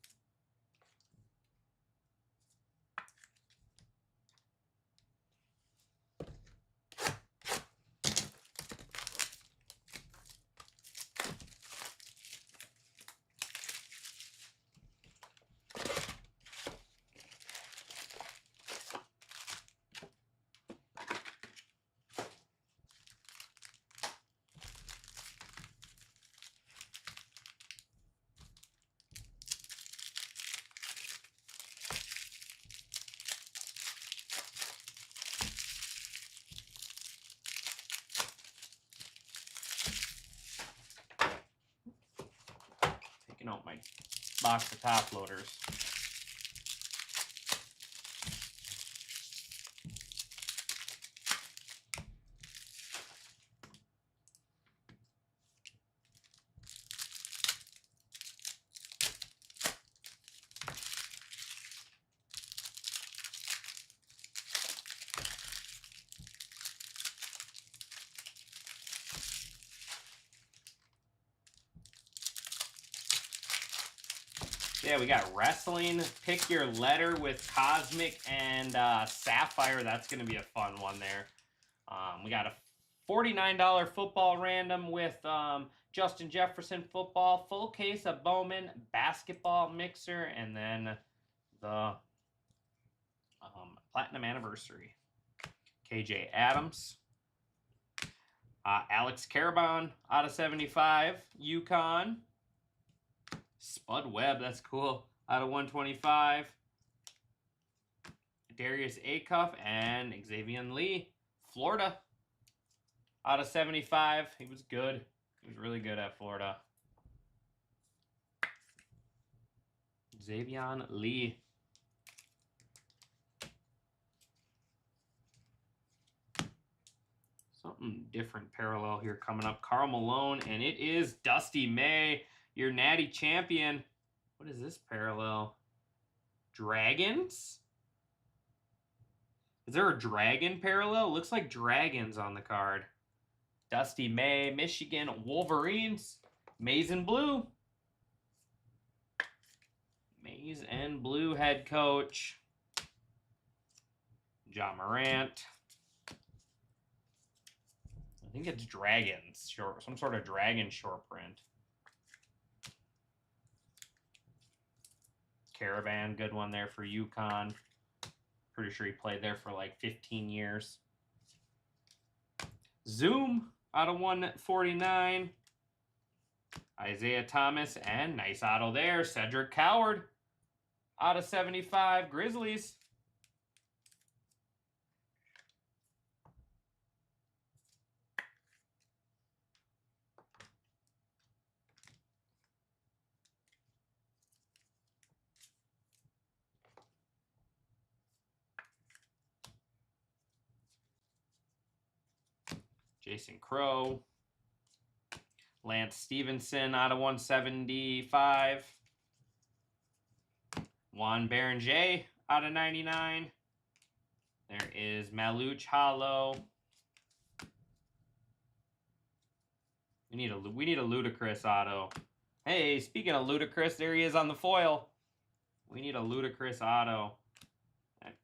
Taking out my box of top loaders. Yeah, we got wrestling. Pick your letter with Cosmic and Sapphire. That's going to be a fun one there. We got a $49 football random with Justin Jefferson football, full case of Bowman basketball mixer, and then the Platinum Anniversary. KJ Adams. Alex Carabon out of 75. UConn. Spud Webb, that's cool. Out of 125. Darius Acuff and Xavier Lee. Florida. Out of 75. He was good. He was really good at Florida. Xavier Lee. Something different parallel here coming up. Karl Malone, and it is Dusty May, your natty champion. What is this parallel? Dragons? Is there a dragon parallel? Looks like dragons on the card. Dusty May, Michigan Wolverines. Maize and Blue. Maize and Blue head coach. John Morant. I think it's dragons, short, some sort of dragon short print. Caravan, good one there for UConn. Pretty sure he played there for like 15 years. Zoom out of 149. Isaiah Thomas, and nice auto there. Cedric Coward out of 75. Grizzlies. Jason Crow. Lance Stevenson out of 175. Juan Berenger out of 99. There is Maluch Hollow. We need a Ludicrous auto. Hey, speaking of Ludicrous, there he is on the foil. We need a ludicrous auto. Man,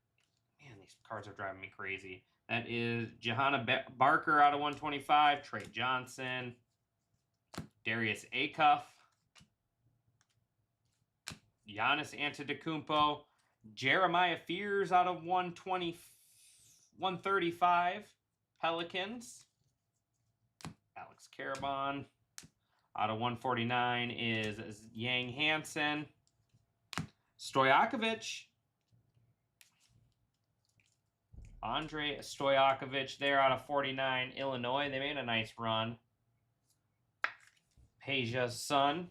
these cards are driving me crazy. That is Johanna Barker out of 125. Trey Johnson. Darius Acuff. Giannis Antetokounmpo. Jeremiah Fears out of 135. Pelicans. Alex Carabon. Out of 149 is Yang Hansen. Stojakovic. Andre Stojakovic there out of 49. Illinois. They made a nice run. Peja's son.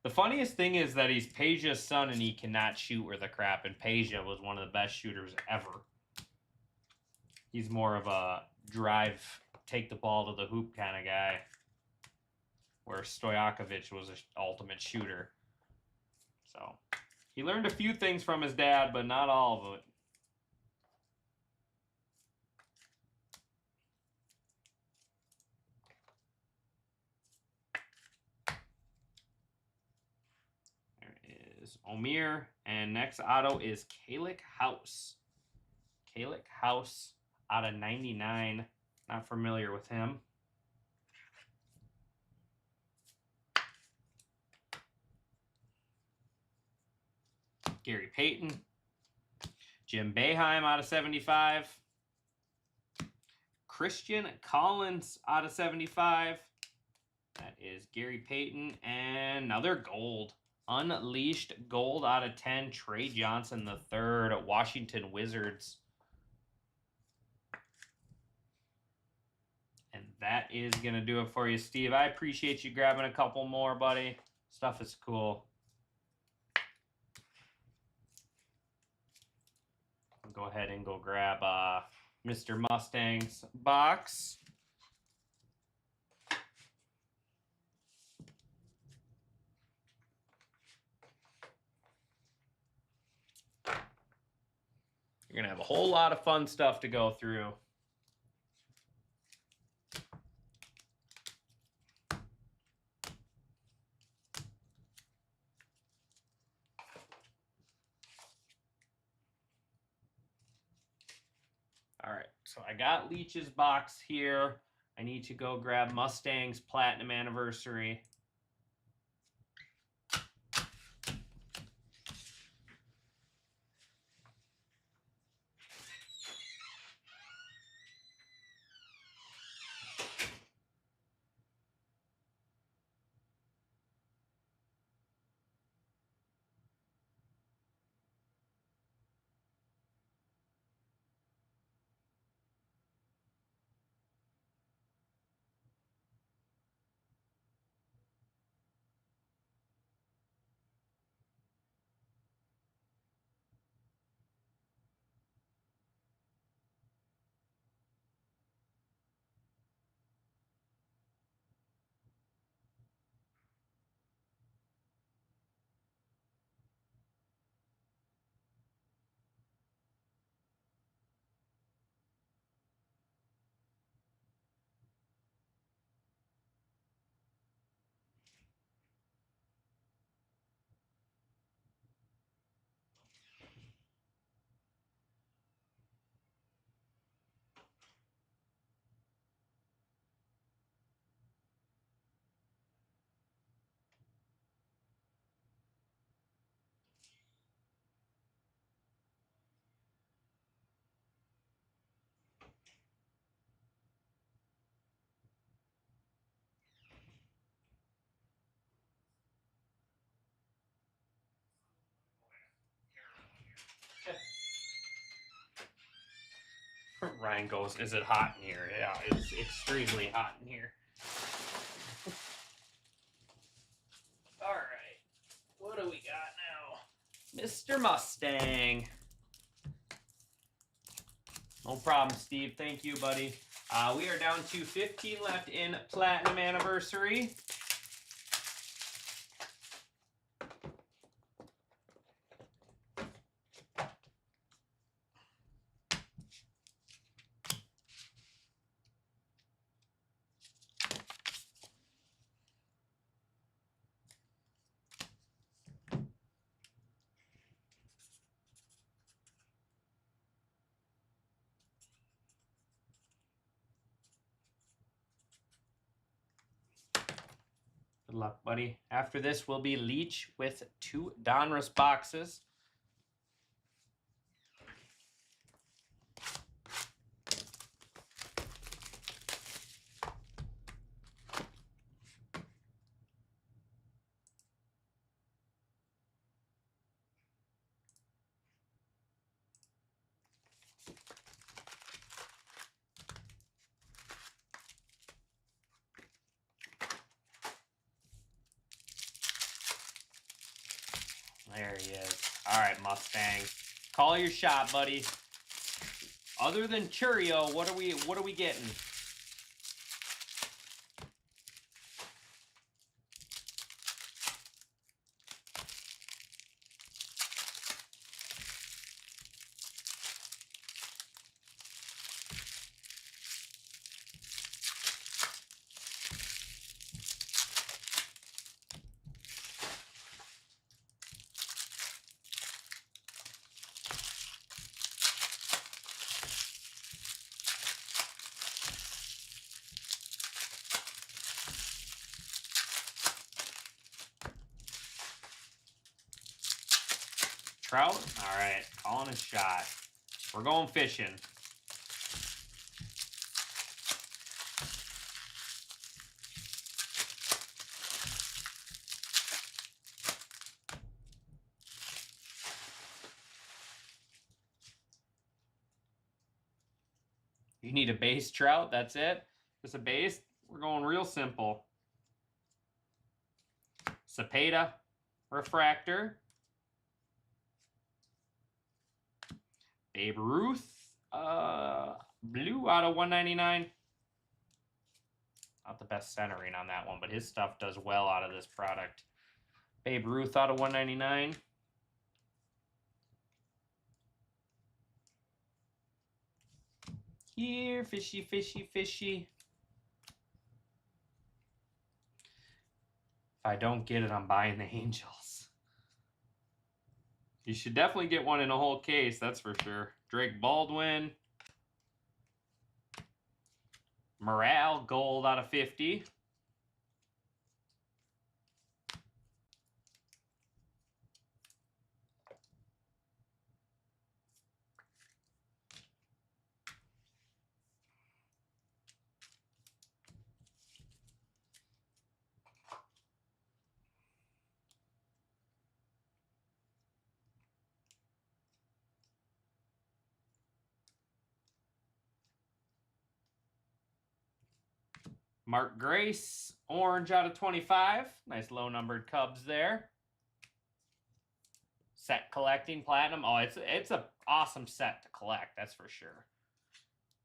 The funniest thing is that he's Peja's son and he cannot shoot worth a crap. And Peja was one of the best shooters ever. He's more of a drive, take the ball to the hoop kind of guy. Where Stojakovic was an ultimate shooter. So, he learned a few things from his dad, but not all of it. There is Omir, and next auto is Kalik House. Kalik House out of 99. Not familiar with him. Gary Payton. Jim Boeheim out of 75. Christian Collins out of 75. That is Gary Payton. And another gold. Unleashed gold out of 10. Trey Johnson III at Washington Wizards. And that is going to do it for you, Steve. I appreciate you grabbing a couple more, buddy. Stuff is cool. Go ahead and go grab Mr. Mustang's box. You're going to have a whole lot of fun stuff to go through. All right, so I got Leach's box here. I need to go grab Mustang's Platinum Anniversary. Ryan goes, is it hot in here? Yeah, it's extremely hot in here. All right, what do we got now? Mr. Mustang. No problem, Steve. Thank you, buddy. We are down to 15 left in Platinum Anniversary. luck, buddy. After this will be Leach with 2 Donruss boxes. There he is. All right, Mustang. Call your shot, buddy. Other than Churio, what are we getting? Trout? All right, calling a shot. We're going fishing. You need a base, Trout, that's it? Just a base? We're going real simple. Cepeda, refractor. Babe Ruth, blue out of 199. Not the best centering on that one, but his stuff does well out of this product. Babe Ruth out of 199. Here, fishy, fishy, fishy. If I don't get it, I'm buying the Angels. You should definitely get one in a whole case, that's for sure. Drake Baldwin. Morale, gold out of 50. Mark Grace, orange out of 25. Nice low-numbered Cubs there. Set collecting, platinum. Oh, it's an awesome set to collect, that's for sure.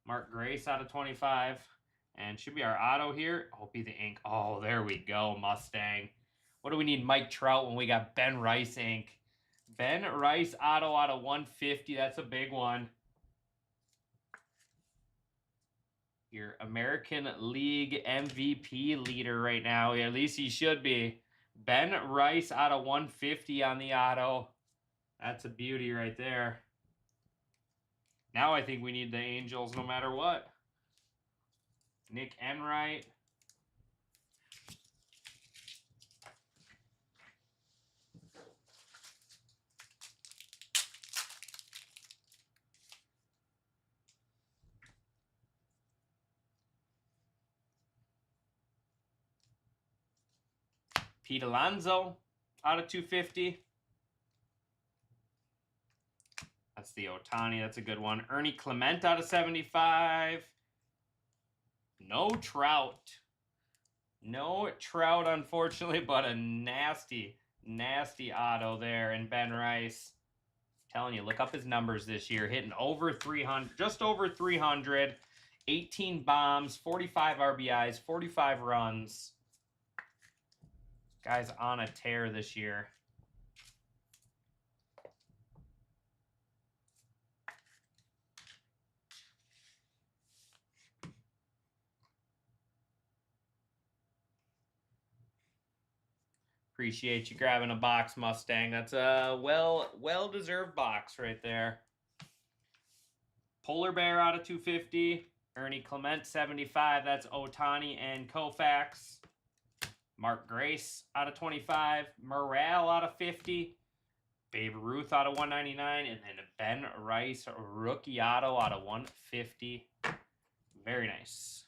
Mark Grace out of 25. And should be our auto here. Oh, be the ink. Oh, there we go, Mustang. What do we need Mike Trout when we got Ben Rice ink? Ben Rice auto out of 150. That's a big one. Your American League MVP leader right now. At least he should be. Ben Rice out of 150 on the auto. That's a beauty right there. Now I think we need the Angels no matter what. Nick Enright. Pete Alonso out of 250. That's the Ohtani. That's a good one. Ernie Clement out of 75. No Trout. No Trout, unfortunately, but a nasty, nasty auto there. And Ben Rice, telling you, look up his numbers this year. Hitting over 300, just over 300. 18 bombs, 45 RBIs, 45 runs. Guy's on a tear this year. Appreciate you grabbing a box, Mustang. That's a well-deserved box right there. Polar Bear out of 250. Ernie Clement, 75. That's Ohtani and Koufax. Mark Grace out of 25. Morale out of 50. Babe Ruth out of 199. And then Ben Rice rookie auto out of 150. Very nice.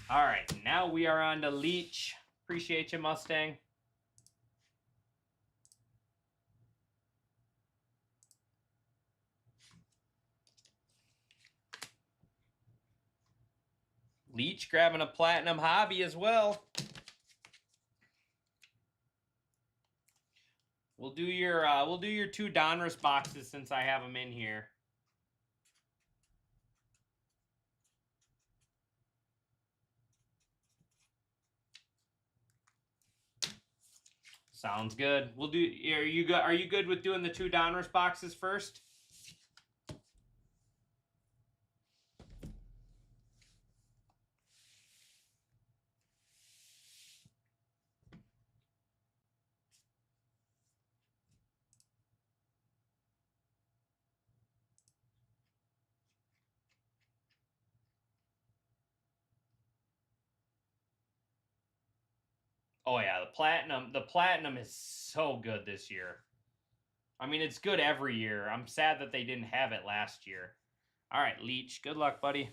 All right, now we are on to Leach. Appreciate you, Mustang. Leach grabbing a platinum hobby as well. We'll do your 2 Donruss boxes since I have them in here. Sounds good. We'll do. Are you good with doing the 2 Donruss boxes first? Oh yeah, the platinum is so good this year. I mean, it's good every year. I'm sad that they didn't have it last year. All right, Leach, good luck, buddy.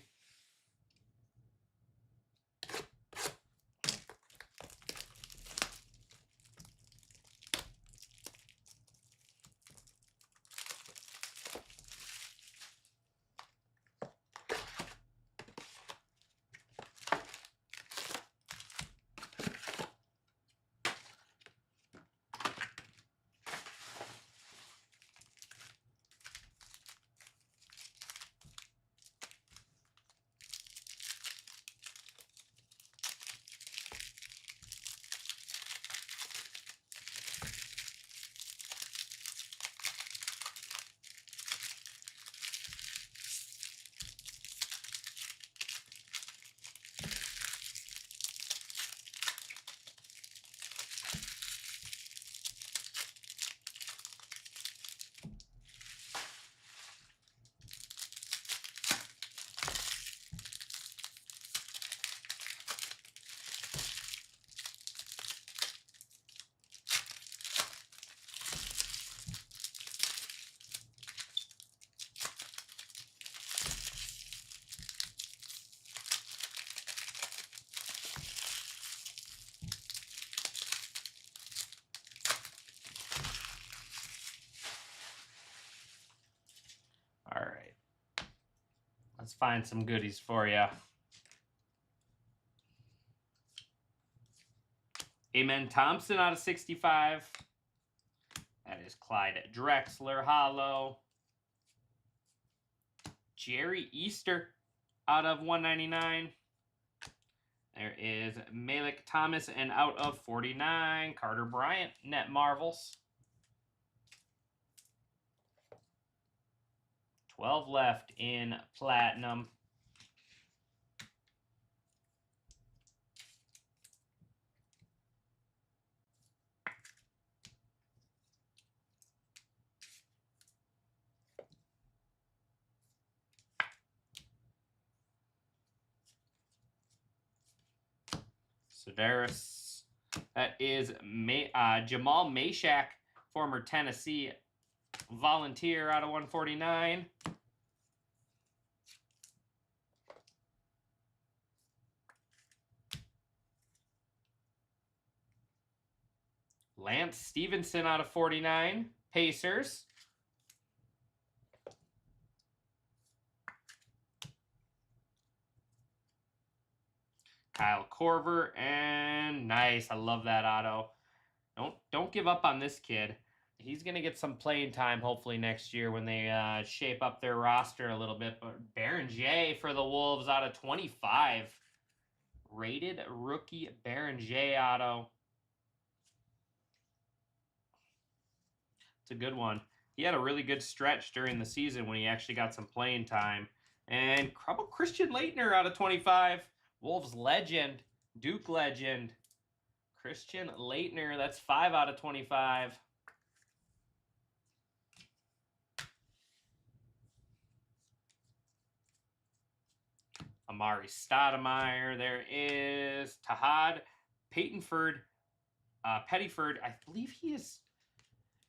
All right. Let's find some goodies for you. Amen Thompson out of 65. That is Clyde Drexler hollow. Jerry Easter out of 199. There is Malik Thomas, and out of 49, Carter Bryant, net Marvels. 12 left in platinum. Sedaris. That is Jamal Meshack, former Tennessee Volunteer out of 149. Lance Stevenson out of 49. Pacers. Kyle Korver, and nice. I love that auto. Don't give up on this kid. He's going to get some playing time hopefully next year when they shape up their roster a little bit. But Baron J for the Wolves out of 25. Rated rookie Baron J auto. It's a good one. He had a really good stretch during the season when he actually got some playing time. And Christian Laettner out of 25. Wolves legend, Duke legend, Christian Laettner. That's 5 out of 25. Amari Stoudemire. There is Tahad Pettyford. I believe he is.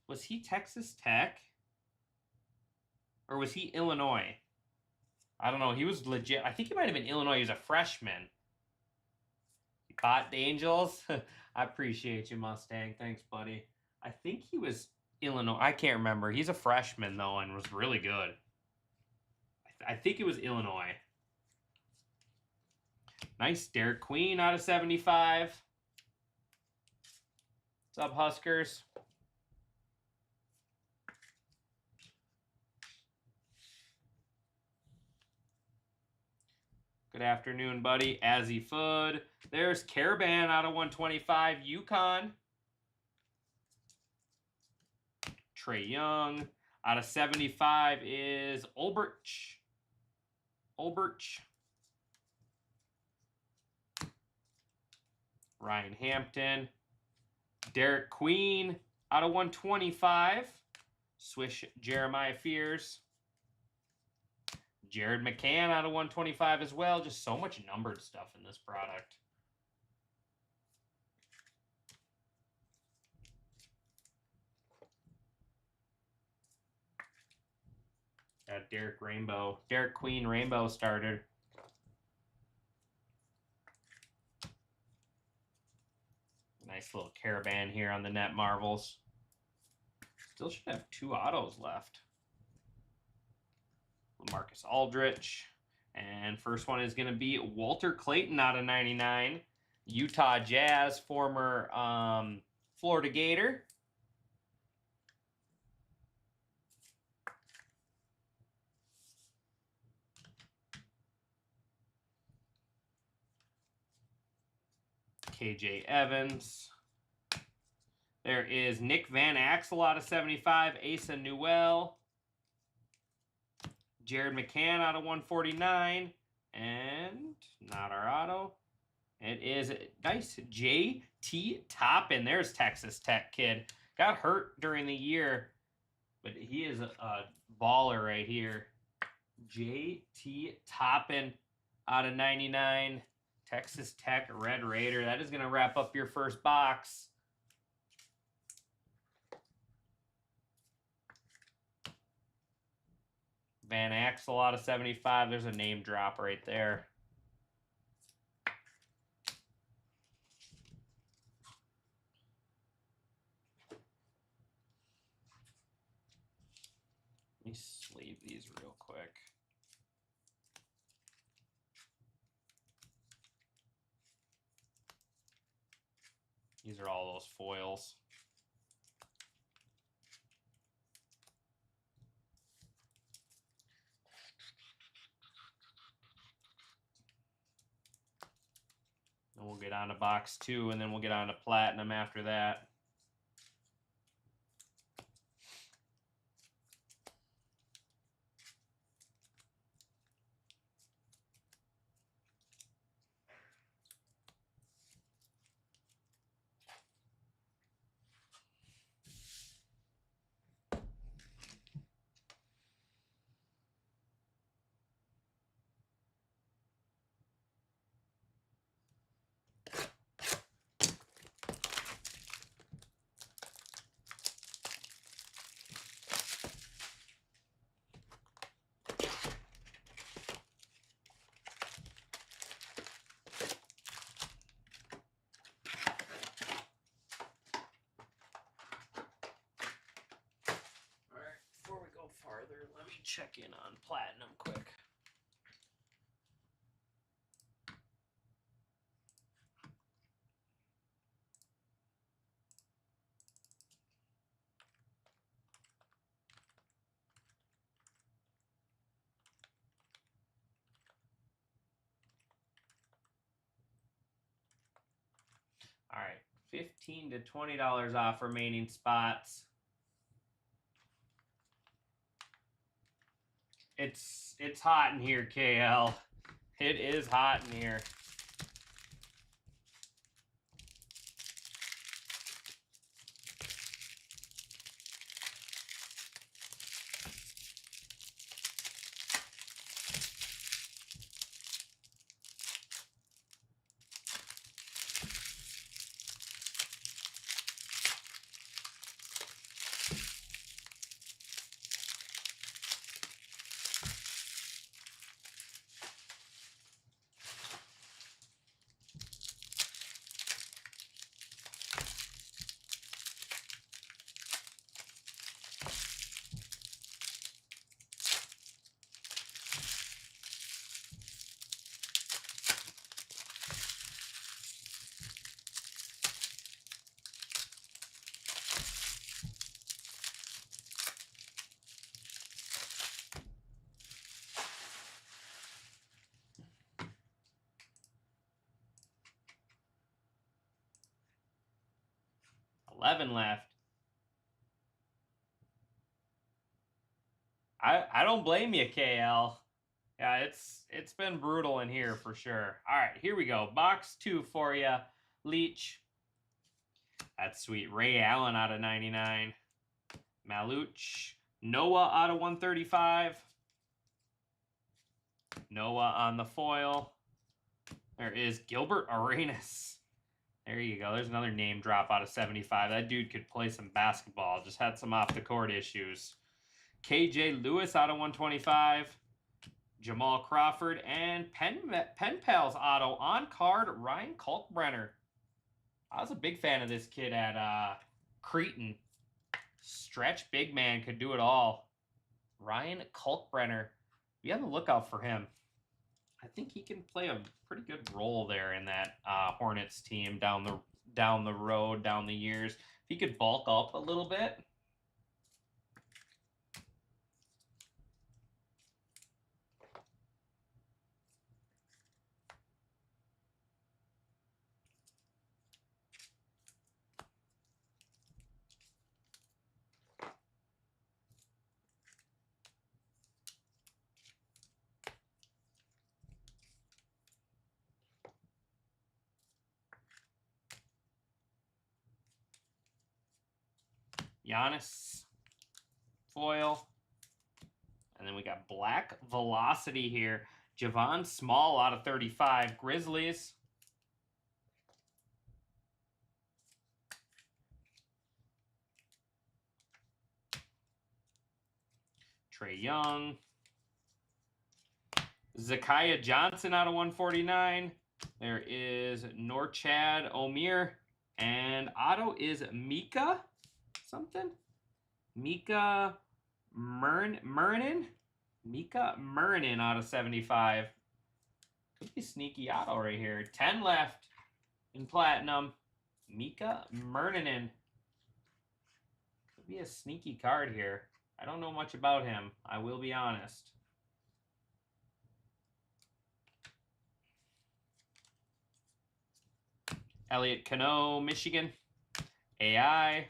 Was he Texas Tech? Or was he Illinois? I don't know. He was legit. I think he might have been Illinois. He was a freshman. He bought the Angels. I appreciate you, Mustang. Thanks, buddy. I think he was Illinois. I can't remember. He's a freshman, though, and was really good. I think it was Illinois. Nice. Derek Queen out of 75. What's up, Huskers? Good afternoon, buddy. Azzy Food. There's Caravan out of 125. UConn. Trey Young. Out of 75 is Ulbrich. Ryan Hampton. Derek Queen out of 125. Swish Jeremiah Fears. Jared McCann out of 125 as well. Just so much numbered stuff in this product. Got Derek Queen Rainbow started. Nice little Caravan here on the Net Marvels. Still should have 2 autos left. Marcus Aldrich. And first one is going to be Walter Clayton out of 99. Utah Jazz, former Florida Gator. KJ Evans. There is Nick Van Axel out of 75. Asa Newell. Jared McCann out of 149. And not our auto. It is nice JT Toppin. There's Texas Tech kid. Got hurt during the year, but he is a baller right here. JT Toppin out of 99. Texas Tech Red Raider. That is going to wrap up your first box. Van Axel out of 75. There's a name drop right there. Let me sleeve these real quick. These are all those foils. And we'll get on to box 2, and then we'll get on to platinum after that. Farther, let me check in on platinum quick. All right, $15 to $20 off remaining spots. It's hot in here, KL. It is hot in here. 11 left. I don't blame you, KL. Yeah, it's been brutal in here for sure. All right, here we go. Box 2 for you, Leach. That's sweet. Ray Allen out of 99. Maluch. Noah out of 135. Noah on the foil. There is Gilbert Arenas. There you go. There's another name drop out of 75. That dude could play some basketball. Just had some off-the-court issues. KJ Lewis out of 125. Jamal Crawford and Pen Pals auto on card, Ryan Kalkbrenner. I was a big fan of this kid at Cretan. Stretch big man, could do it all. Ryan Kalkbrenner. Be on the lookout for him. I think he can play a pretty good role there in that Hornets team down the road, down the years. If he could bulk up a little bit. Giannis foil. And then we got Black Velocity here. Javon Small out of 35. Grizzlies. Trae Young. Zakiah Johnson out of 149. There is Norchad Omir. And auto is Mika something? Mika Murnin? Mika Murnin out of 75. Could be sneaky auto right here. 10 left in platinum. Mika Murninen. Could be a sneaky card here. I don't know much about him. I will be honest. Elliot Cano, Michigan. AI.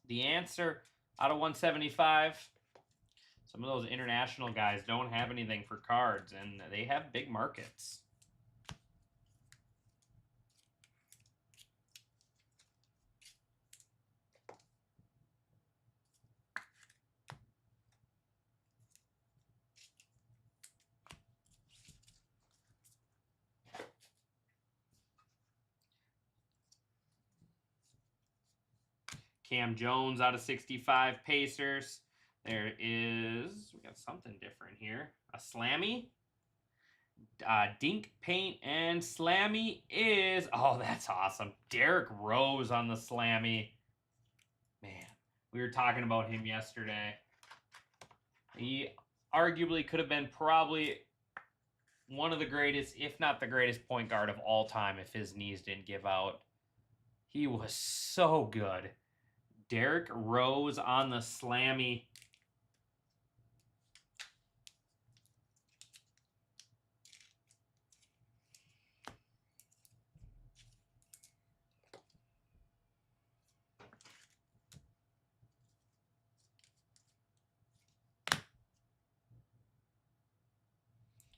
The Answer out of 175. Some of those international guys don't have anything for cards, and they have big markets. Cam Jones out of 65, Pacers. There is, we got something different here. A Slammy. Dink Paint and Slammy is, oh, that's awesome. Derrick Rose on the Slammy. Man, we were talking about him yesterday. He arguably could have been probably one of the greatest, if not the greatest point guard of all time if his knees didn't give out. He was so good. Derrick Rose on the Slammy.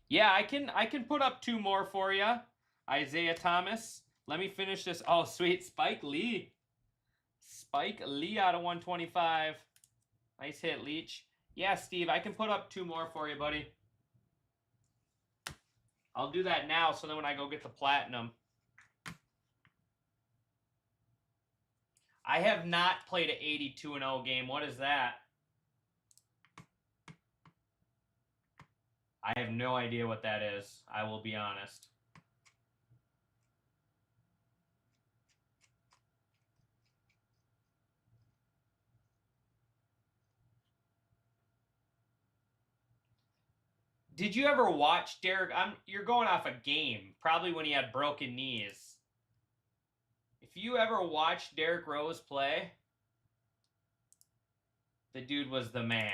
Yeah, I can put up 2 more for you. Isaiah Thomas. Let me finish this. Oh, sweet. Spike Lee. Spike Lee out of 125. Nice hit, Leach. Yeah, Steve, I can put up 2 more for you, buddy. I'll do that now, so then when I go get the platinum. I have not played an 82-0 game. What is that? I have no idea what that is. I will be honest. Did you ever watch Derrick? You're going off a game, probably when he had broken knees. If you ever watched Derrick Rose play, the dude was the man.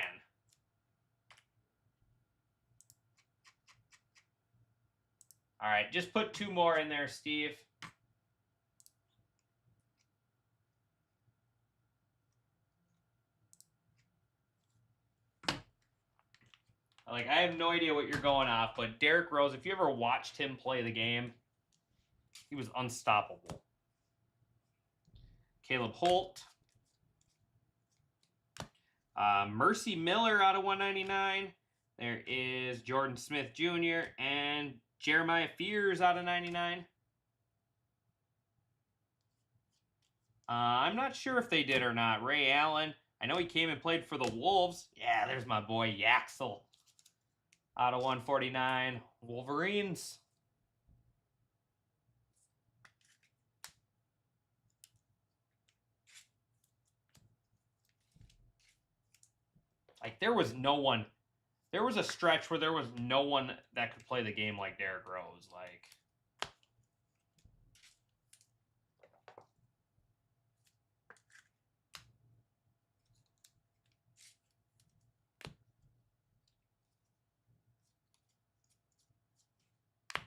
All right, just put 2 more in there, Steve. Like, I have no idea what you're going off, but Derrick Rose, if you ever watched him play the game, he was unstoppable. Caleb Holt. Mercy Miller out of 199. There is Jordan Smith Jr. and Jeremiah Fears out of 99. I'm not sure if they did or not. Ray Allen. I know he came and played for the Wolves. Yeah, there's my boy Yaxel. Out of 149. Wolverines. Like, there was no one. There was a stretch where there was no one that could play the game like Derrick Rose. Like,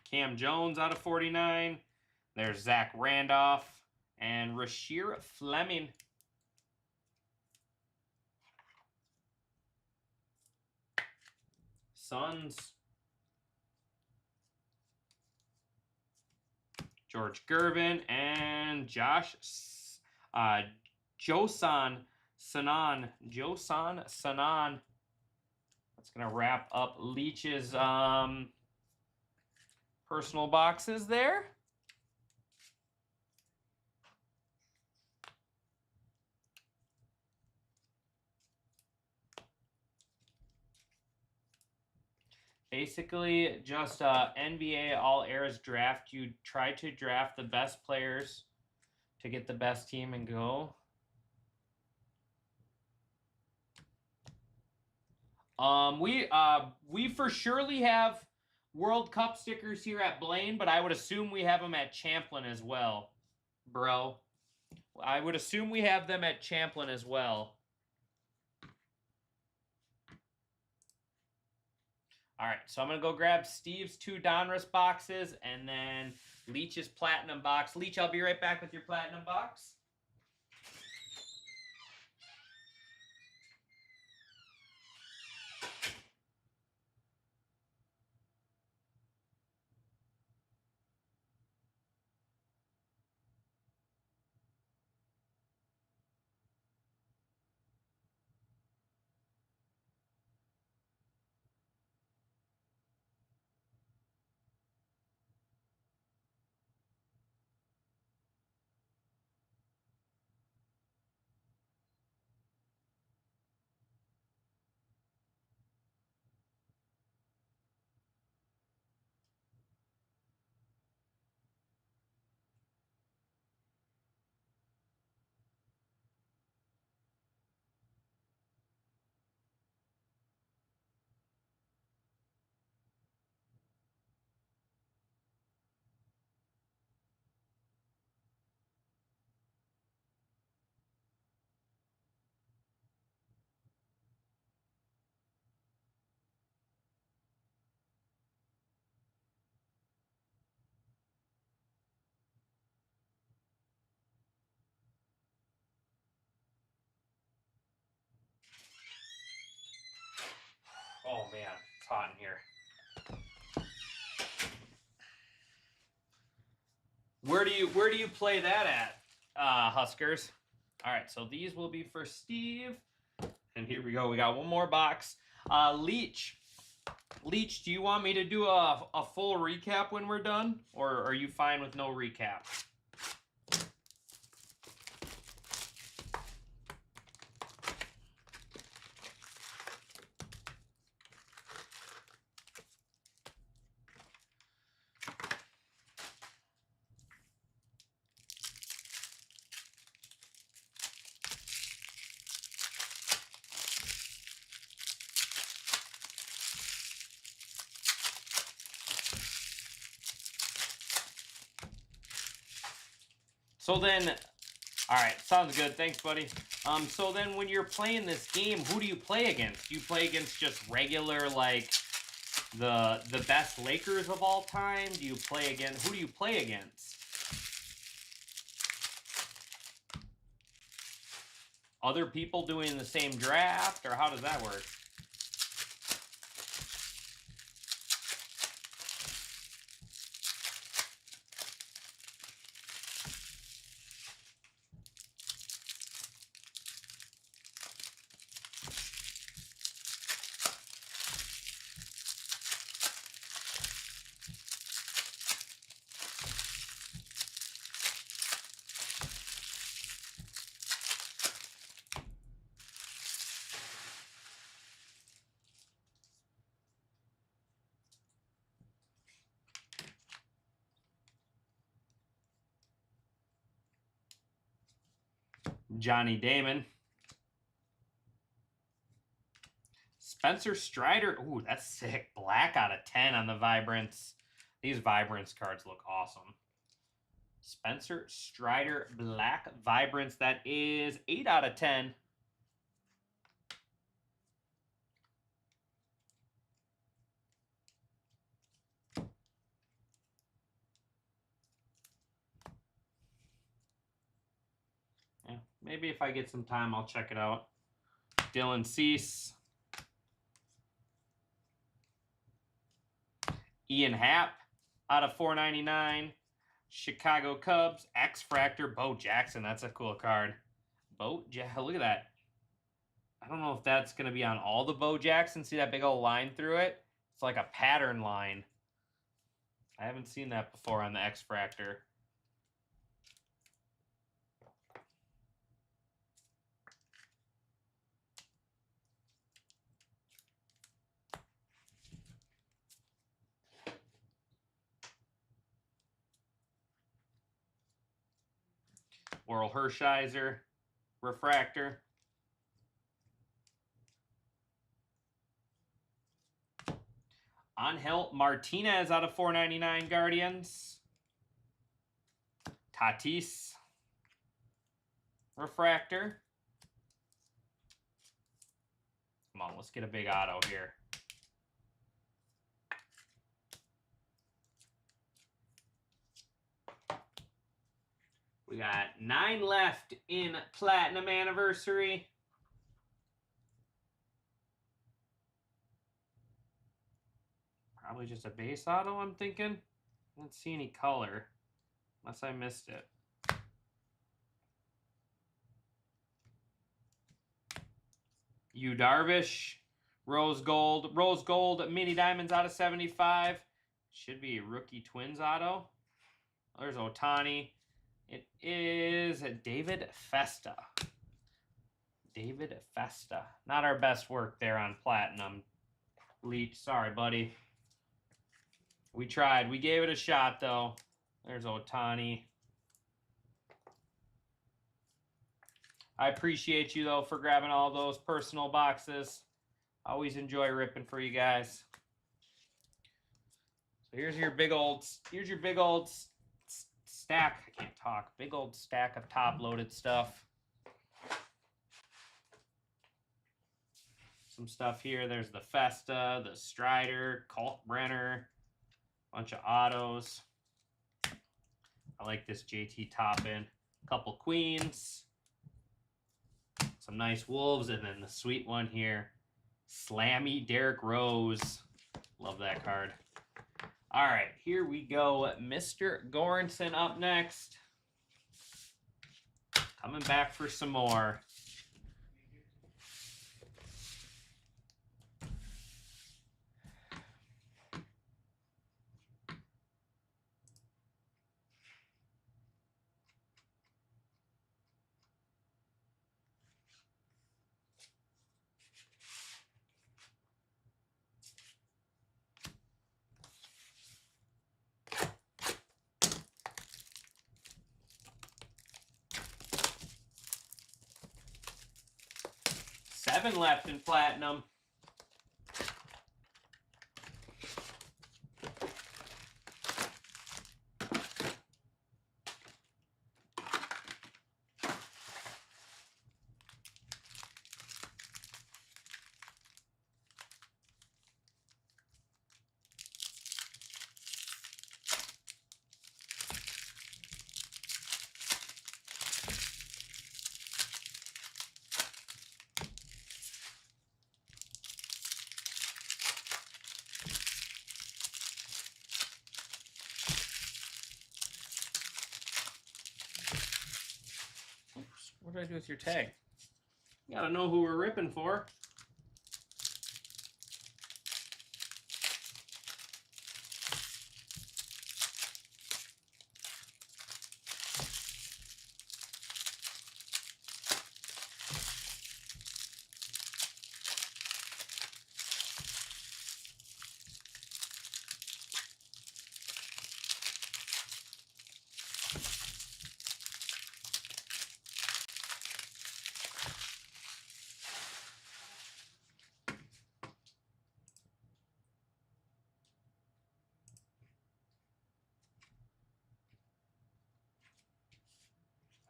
Cam Jones out of 49. There's Zach Randolph and Rasheer Fleming. Suns. George Gervin and Josan Sanan. That's going to wrap up Leach's personal boxes there. Basically, just NBA All-Eras draft. You try to draft the best players to get the best team and go. We for surely have World Cup stickers here at Blaine, but I would assume we have them at Champlin as well, bro. I would assume we have them at Champlin as well. All right, so I'm going to go grab Steve's 2 Donruss boxes and then Leach's Platinum box. Leach, I'll be right back with your Platinum box. Oh man, it's hot in here. Where do you play that at, Huskers? All right, so these will be for Steve. And here we go. We got one more box. Leach, do you want me to do a full recap when we're done, or are you fine with no recap? So then, all right, sounds good. Thanks, buddy. So then when you're playing this game, who do you play against? Do you play against just regular, like, the best Lakers of all time? Do you play against, who do you play against? Other people doing the same draft, or how does that work? Johnny Damon. Spencer Strider. Ooh, that's sick. Black out of 10 on the Vibrance. These Vibrance cards look awesome. Spencer Strider Black Vibrance. That is 8 out of 10. Yeah, maybe if I get some time, I'll check it out. Dylan Cease. Ian Happ out of 499. Chicago Cubs. X-Fractor. Bo Jackson. That's a cool card. Look at that. I don't know if that's going to be on all the Bo Jackson. See that big old line through it? It's like a pattern line. I haven't seen that before on the X-Fractor. Oral Hershiser, Refractor. Angel Martinez out of 499 Guardians. Tatis, Refractor. Come on, let's get a big auto here. We got 9 left in Platinum Anniversary. Probably just a base auto, I'm thinking. I don't see any color, unless I missed it. Yu Darvish, Rose Gold Mini Diamonds out of 75. Should be rookie Twins auto. There's Ohtani. It is David Festa. David Festa. Not our best work there on Platinum. Leach, sorry, buddy. We tried. We gave it a shot, though. There's Ohtani. I appreciate you, though, for grabbing all those personal boxes. Always enjoy ripping for you guys. So here's your big old stack. I can't talk. Big old stack of top-loaded stuff. Some stuff here. There's the Festa, the Strider, Kalkbrenner, bunch of autos. I like this JT Toppin. Couple Queens. Some nice Wolves, and then the sweet one here. Slammy Derrick Rose. Love that card. All right, here we go. Mr. Goranson up next. Coming back for some more. Seven left in Platinum. What did I do with your tag? You gotta know who we're ripping for.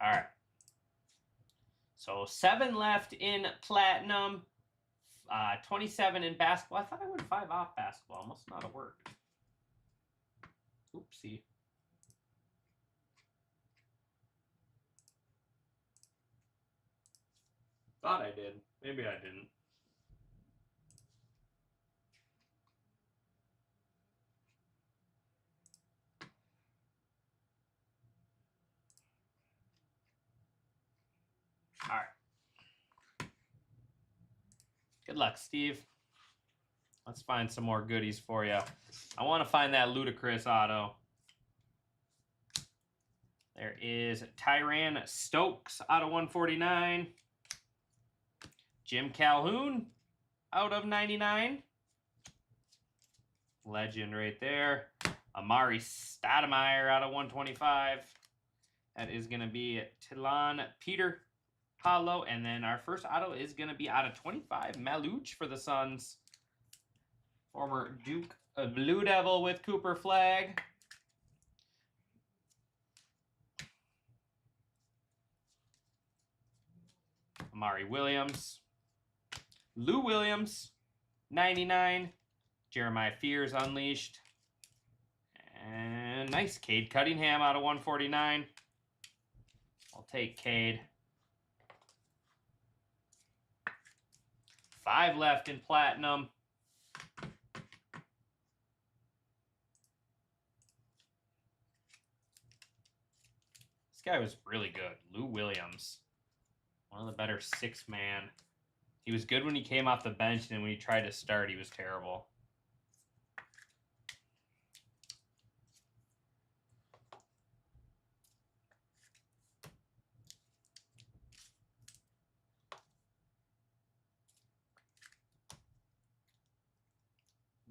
All right. So 7 left in Platinum. 27 in basketball. I thought I went 5 off basketball. Must not have worked. Oopsie. Thought I did. Maybe I didn't. All right. Good luck, Steve. Let's find some more goodies for you. I want to find that ludicrous auto. There is Tyran Stokes out of 149. Jim Calhoun out of 99. Legend right there. Amari Stoudemire out of 125. That is going to be Tilan Peter Hollow. And then our first auto is going to be out of 25. Maluch for the Suns. Former Duke Blue Devil with Cooper Flag. Amari Williams. Lou Williams, 99. Jeremiah Fears Unleashed. And nice, Cade Cunningham out of 149. I'll take Cade. 5 left in Platinum. This guy was really good. Lou Williams. One of the better 6-man. He was good when he came off the bench, and then when he tried to start, he was terrible.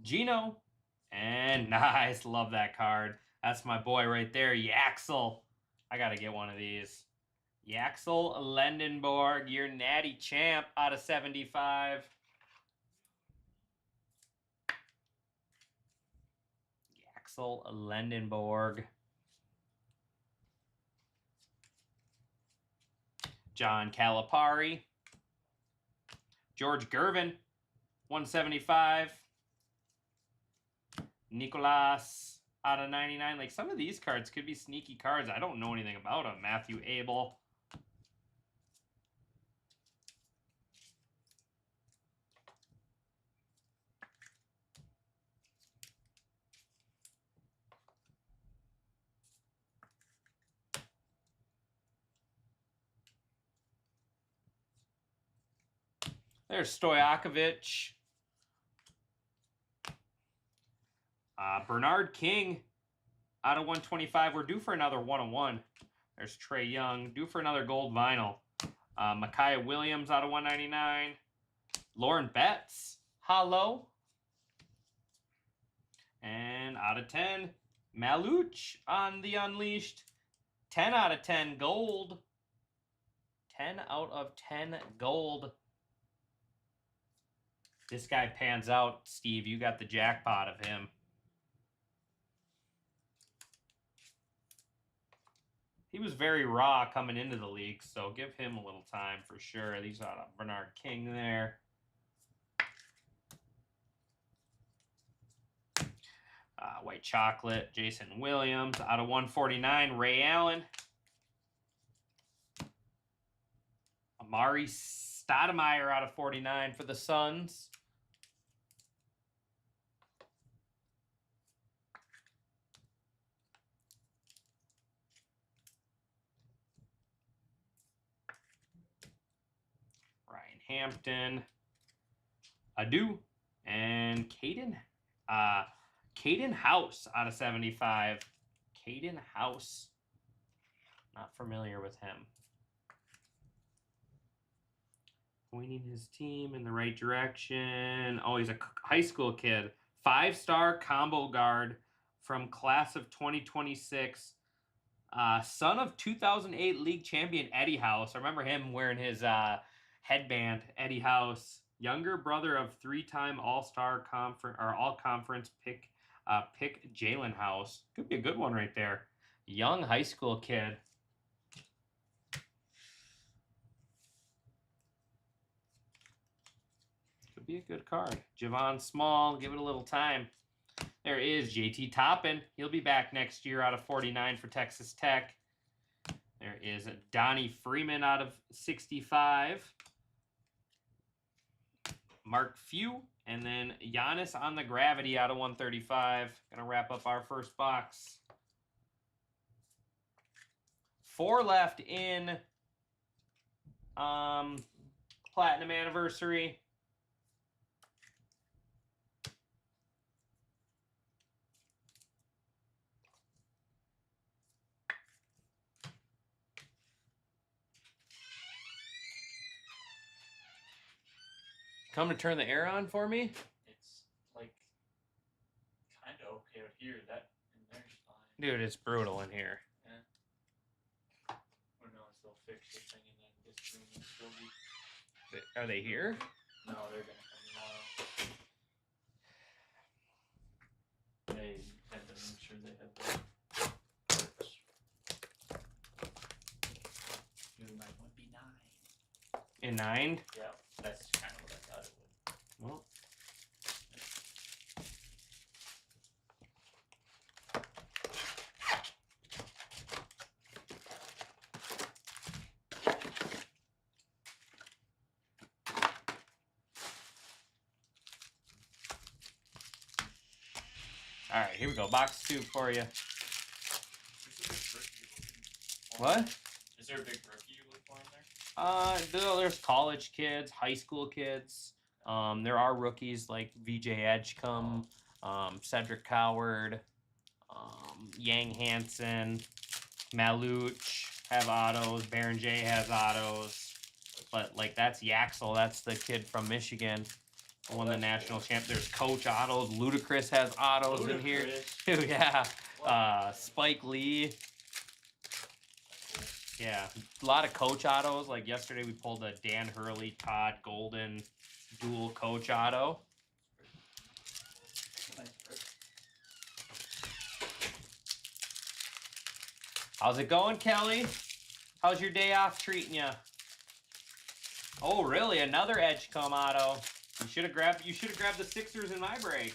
Gino. And nice. Love that card. That's my boy right there, Yaxel. I got to get one of these. Yaxel Lendenborg, your natty champ out of 75. Yaxel Lendenborg. John Calipari. George Gervin, 175. Nicolas out of 99. Like, some of these cards could be sneaky cards. I don't know anything about them. Matthew Abel. There's Stojakovic. Bernard King out of 125. We're due for another 101. There's Trae Young. Due for another gold vinyl. Micaiah Williams out of 199. Lauren Betts. Hollow. And out of 10, Maluch on the Unleashed. 10 out of 10 gold. 10 out of 10 gold. This guy pans out, Steve. You got the jackpot of him. He was very raw coming into the league, so give him a little time for sure. These are Bernard King there. White Chocolate, Jason Williams. Out of 149, Ray Allen. Amari Stoudemire out of 49 for the Suns. Ryan Hampton. Adu. And Caden House out of 75. Caden House. Not familiar with him. Pointing his team in the right direction. Oh, he's a high school kid. 5-star combo guard from class of 2026. Son of 2008 league champion Eddie House. I remember him wearing his headband, Eddie House. Younger brother of 3-time All-Star conference or All-Conference pick Jalen House. Could be a good one right there. Young high school kid. Could be a good card. Javon Small, give it a little time. There is JT Toppin. He'll be back next year out of 49 for Texas Tech. There is Donnie Freeman out of 65. Mark Few. And then Giannis on the Gravity out of 135. Gonna wrap up our first box. 4 left in Platinum Anniversary. Come to turn the air on for me? It's like kind of okay out here. That in there's fine. Dude, it's brutal in here. Who knows? They'll fix the thing and then this room will still be. Are they here? No, they're gonna come tomorrow. They had to make sure they had the parts. It might be 9. In 9? Yeah, that's kind of what I thought it would. Well. All right, here we go. Box 2 for you. What? Is there a big rookie you look for in there? There's college kids, high school kids. There are rookies like VJ Edgecombe, Cedric Coward, Yang Hansen, Maluch have autos. Baron J has autos. But like that's Yaxel. That's the kid from Michigan. Won the national champ. There's Coach autos. Ludacris has autos in here too. Yeah. Spike Lee. Yeah, a lot of Coach autos. Like yesterday, we pulled a Dan Hurley, Todd Golden dual Coach auto. How's it going, Kelly? How's your day off treating you? Oh, really? Another Edgecombe auto. You should have grabbed the Sixers in my break.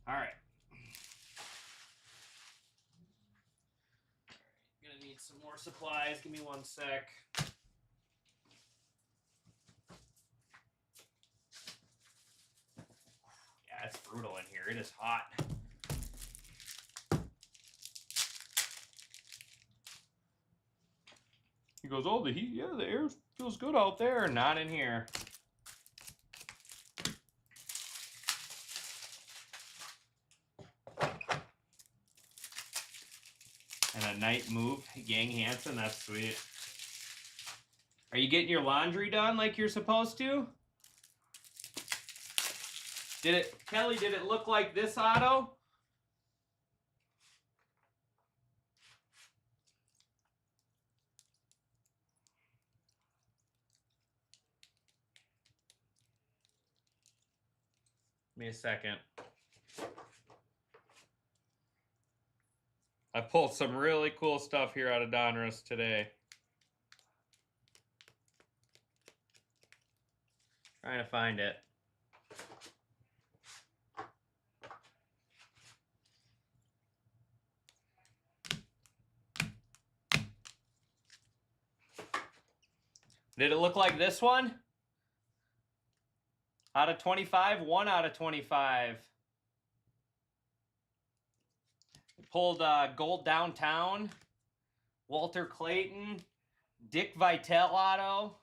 All right. Gonna need some more supplies. Give me 1 sec. Yeah, it's brutal in here. It is hot. He goes, oh, the heat, yeah, the air feels good out there. Not in here. And a night move, Yang Hansen, that's sweet. Are you getting your laundry done like you're supposed to? Kelly, did it look like this auto? Give me a second. I pulled some really cool stuff here out of Donruss today. Trying to find it. Did it look like this one? Out of 25, 1 out of 25. Pulled Gold Downtown, Walter Clayton, Dick Vitale auto.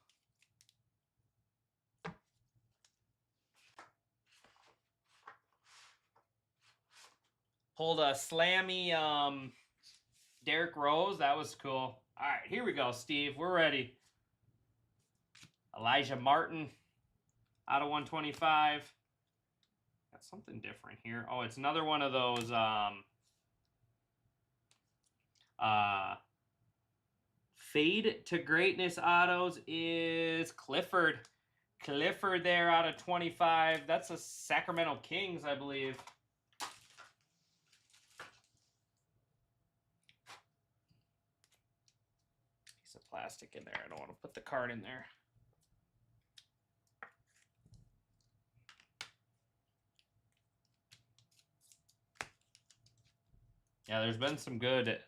Pulled a Slammy Derrick Rose. That was cool. All right, here we go, Steve. We're ready. Elijah Martin out of 125. Got something different here. Oh, it's another one of those Fade to Greatness autos is Clifford. Clifford there out of 25. That's a Sacramento Kings, I believe. Piece of plastic in there. I don't want to put the card in there. Yeah, there's been some good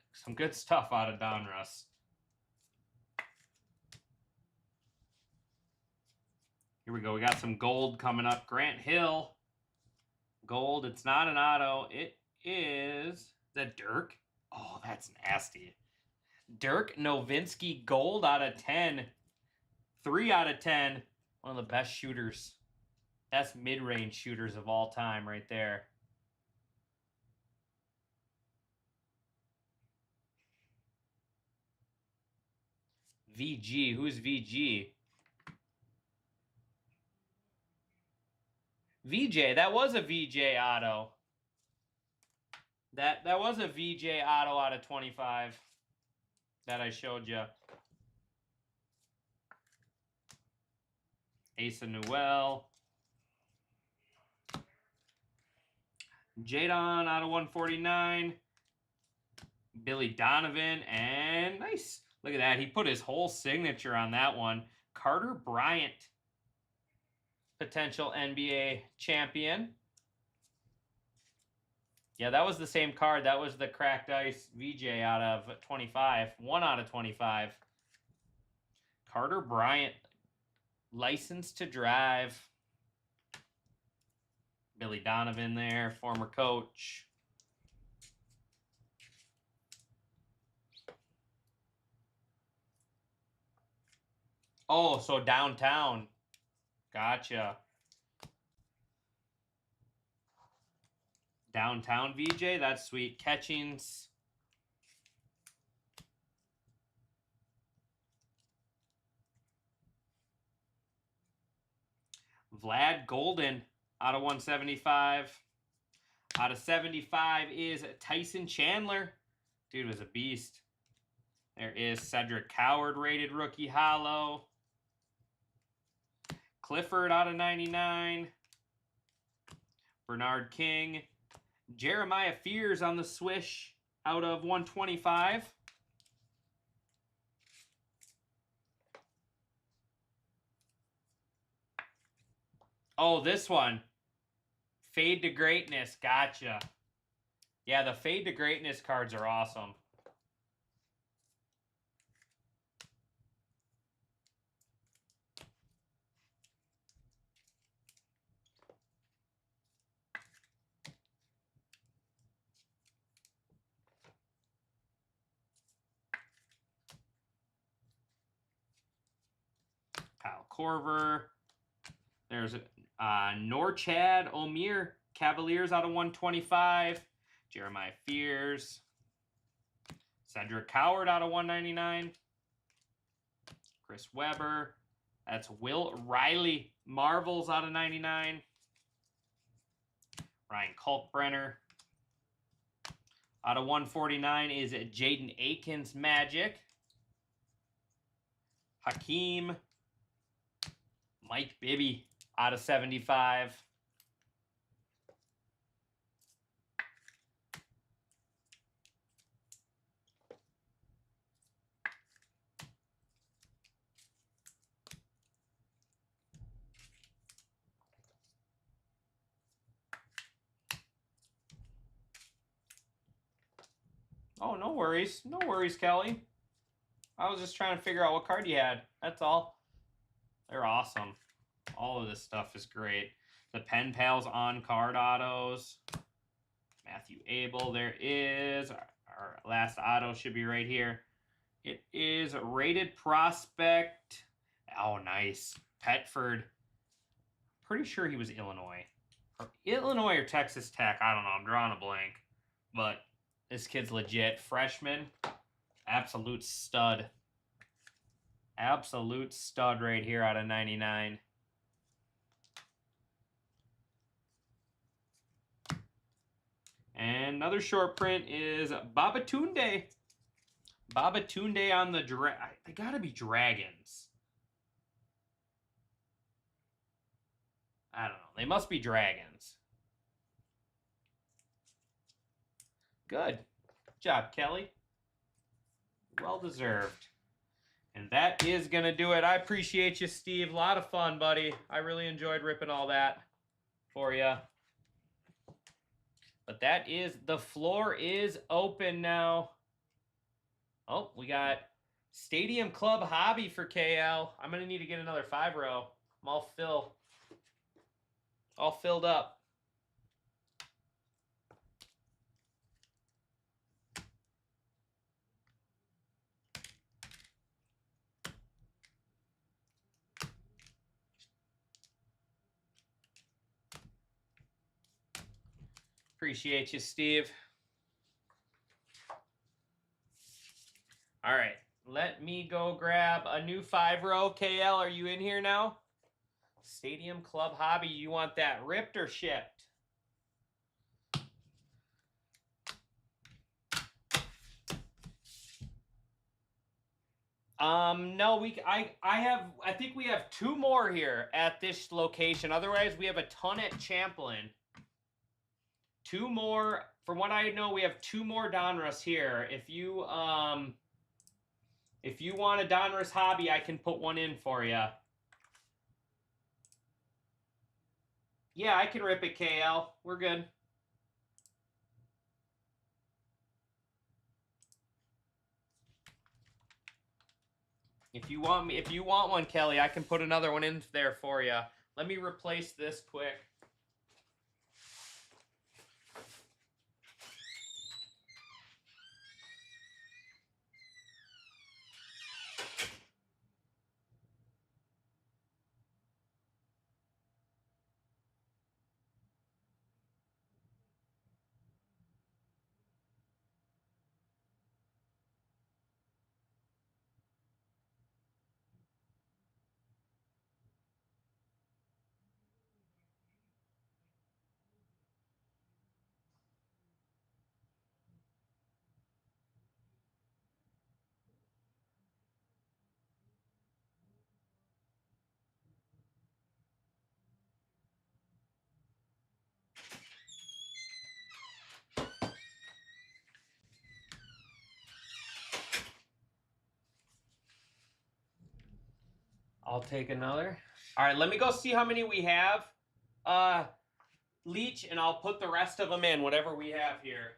stuff out of Donruss. Here we go. We got some gold coming up. Grant Hill. Gold. It's not an auto. It is that Dirk. Oh, that's nasty. Dirk Nowitzki gold out of 10. 3 out of 10. One of the best shooters. Best mid-range shooters of all time right there. VG. Who's VG? VJ. That was a VJ auto. That was a VJ auto out of 25 that I showed you. Asa Newell. Jadon out of 149. Billy Donovan. And nice. Look at that. He put his whole signature on that one. Carter Bryant. Potential NBA champion. Yeah, that was the same card. That was the cracked ice VJ out of 25. 1 out of 25. Carter Bryant. License to drive. Billy Donovan there, former coach. Oh, so downtown. Gotcha. Downtown VJ, that's sweet. Catchings. Vlad Golden out of 175. Out of 75 is Tyson Chandler. Dude was a beast. There is Cedric Coward rated rookie hollow. Clifford out of 99. Bernard King. Jeremiah Fears on the swish out of 125. Oh, this one. Fade to Greatness. Gotcha. Yeah, the Fade to Greatness cards are awesome. Kyle Korver. There's Norchad Omir Cavaliers out of 125. Jeremiah Fears. Cedric Coward out of 199. Chris Webber. That's Will Riley Marvels out of 99. Ryan Kalkbrenner. Out of 149 is Jaden Akins Magic. Hakeem. Mike Bibby out of 75. Oh, no worries. No worries, Kelly. I was just trying to figure out what card you had. That's all. They're awesome. All of this stuff is great. The Pen Pals on card autos. Matthew Abel. There is our last auto should be right here. It is Rated Prospect. Oh, nice. Petford. Pretty sure he was Illinois. Illinois or Texas Tech. I don't know. I'm drawing a blank. But this kid's legit. Freshman. Absolute stud. Absolute stud right here out of 99. And another short print is Babatunde. Babatunde on the they gotta be dragons. I don't know. They must be dragons. Good. Good job, Kelly. Well deserved. And that is going to do it. I appreciate you, Steve. A lot of fun, buddy. I really enjoyed ripping all that for you. But that is, the floor is open now. Oh, we got Stadium Club Hobby for KL. I'm going to need to get another 5-row. I'm all filled up. Appreciate you, Steve. All right, let me go grab a new 5-row. KL, are you in here now? Stadium Club Hobby, you want that ripped or shipped? No, I think we have 2 more here at this location. Otherwise, we have a ton at Champlin. 2 more. From what I know, we have 2 more Donruss here. If you want a Donruss Hobby, I can put one in for you. Yeah, I can rip it, KL. We're good. If you want one, Kelly, I can put another one in there for you. Let me replace this quick. I'll take another. All right, let me go see how many we have. Leech, and I'll put the rest of them in, whatever we have here.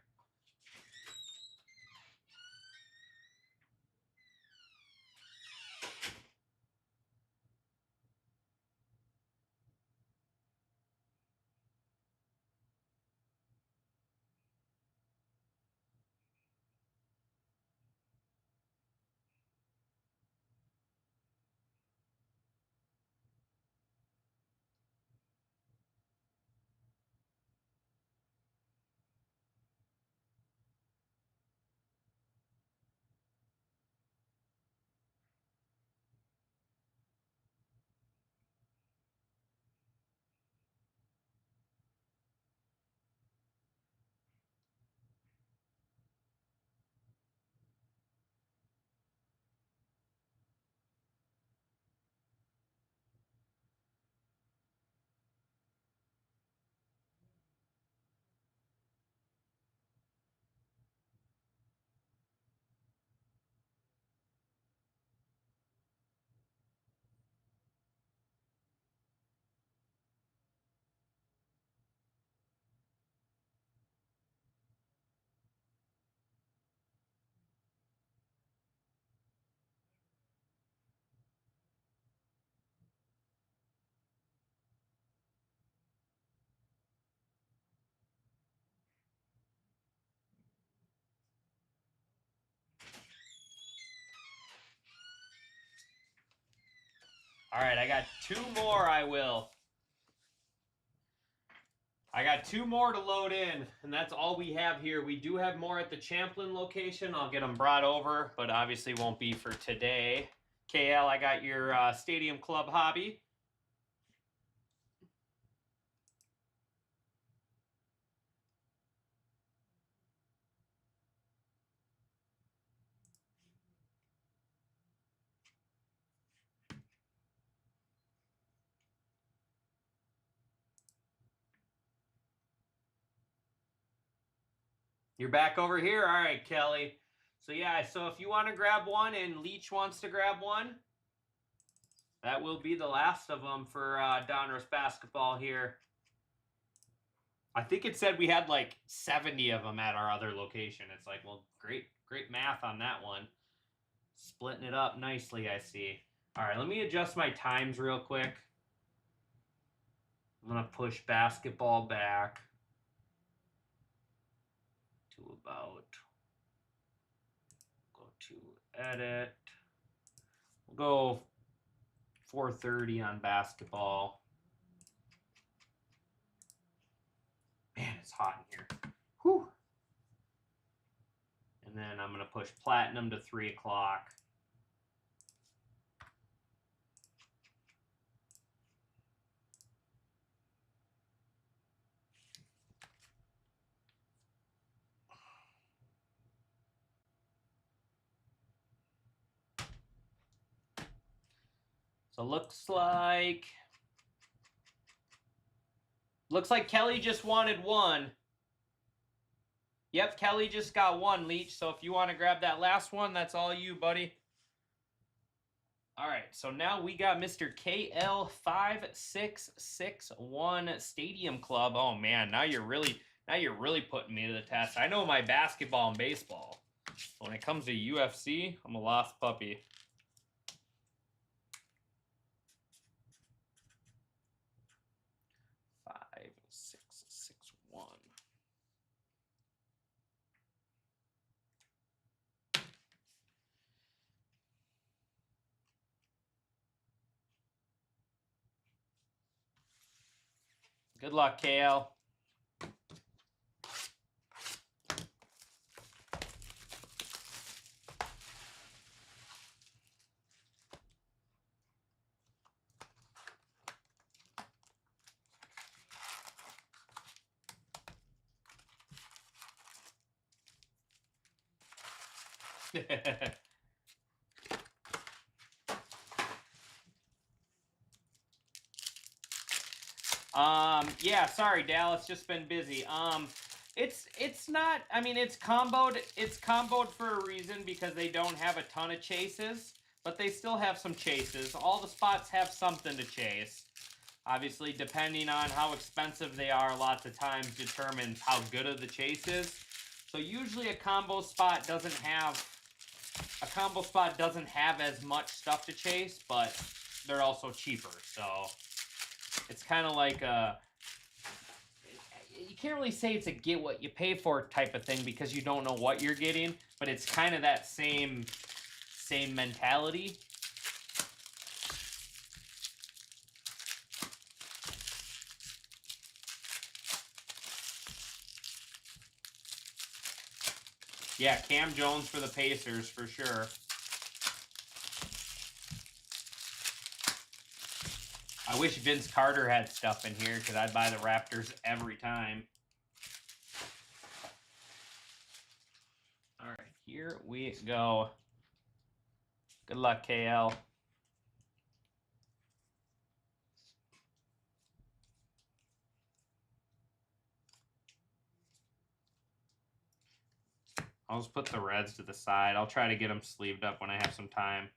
All right, I got 2 more, I got 2 more to load in, and that's all we have here. We do have more at the Champlin location. I'll get them brought over, but obviously won't be for today. KL, I got your Stadium Club Hobby. You're back over here? All right, Kelly. So yeah, so if you want to grab one and Leach wants to grab one, that will be the last of them for Donruss basketball here. I think it said we had like 70 of them at our other location. It's like, well, great math on that one. Splitting it up nicely, I see. All right, let me adjust my times real quick. I'm going to push basketball back to about, go to edit. We'll go 4:30 on basketball. Man, it's hot in here. Whew. And then I'm going to push platinum to 3 o'clock. So looks like Kelly just wanted one. Yep, Kelly just got one, Leach. So if you want to grab that last one, that's all you, buddy. All right, so now we got Mr. KL5661 Stadium Club. Oh man, now you're really putting me to the test. I know my basketball and baseball. When it comes to UFC, I'm a lost puppy. Good luck, KL. Yeah, sorry, Dallas, just been busy. It's not, I mean, it's comboed for a reason because they don't have a ton of chases, but they still have some chases. All the spots have something to chase. Obviously, depending on how expensive they are, lots of times determines how good of the chase is. So usually a combo spot doesn't have as much stuff to chase, but they're also cheaper. So it's kind of like you can't really say it's a get what you pay for type of thing because you don't know what you're getting, but it's kind of that same mentality. Yeah, Cam Jones for the Pacers for sure. I wish Vince Carter had stuff in here because I'd buy the Raptors every time. All right, here we go. Good luck, KL. I'll just put the Reds to the side. I'll try to get them sleeved up when I have some time.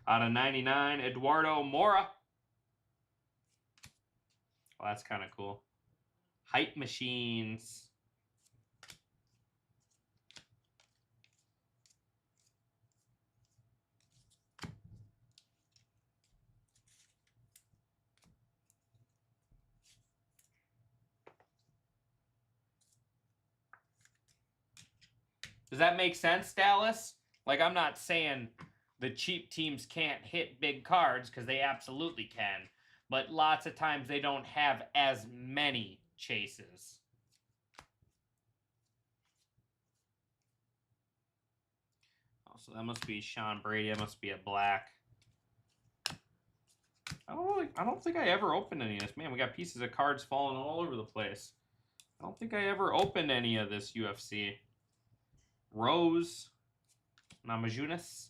Out of 99, Eduardo Mora. Well, that's kind of cool. Hype Machines. Does that make sense, Dallas? Like, I'm not saying the cheap teams can't hit big cards because they absolutely can. But lots of times they don't have as many chases. Oh, so that must be Sean Brady. That must be a black. I don't think I ever opened any of this. Man, we got pieces of cards falling all over the place. I don't think I ever opened any of this UFC. Rose. Namajunas.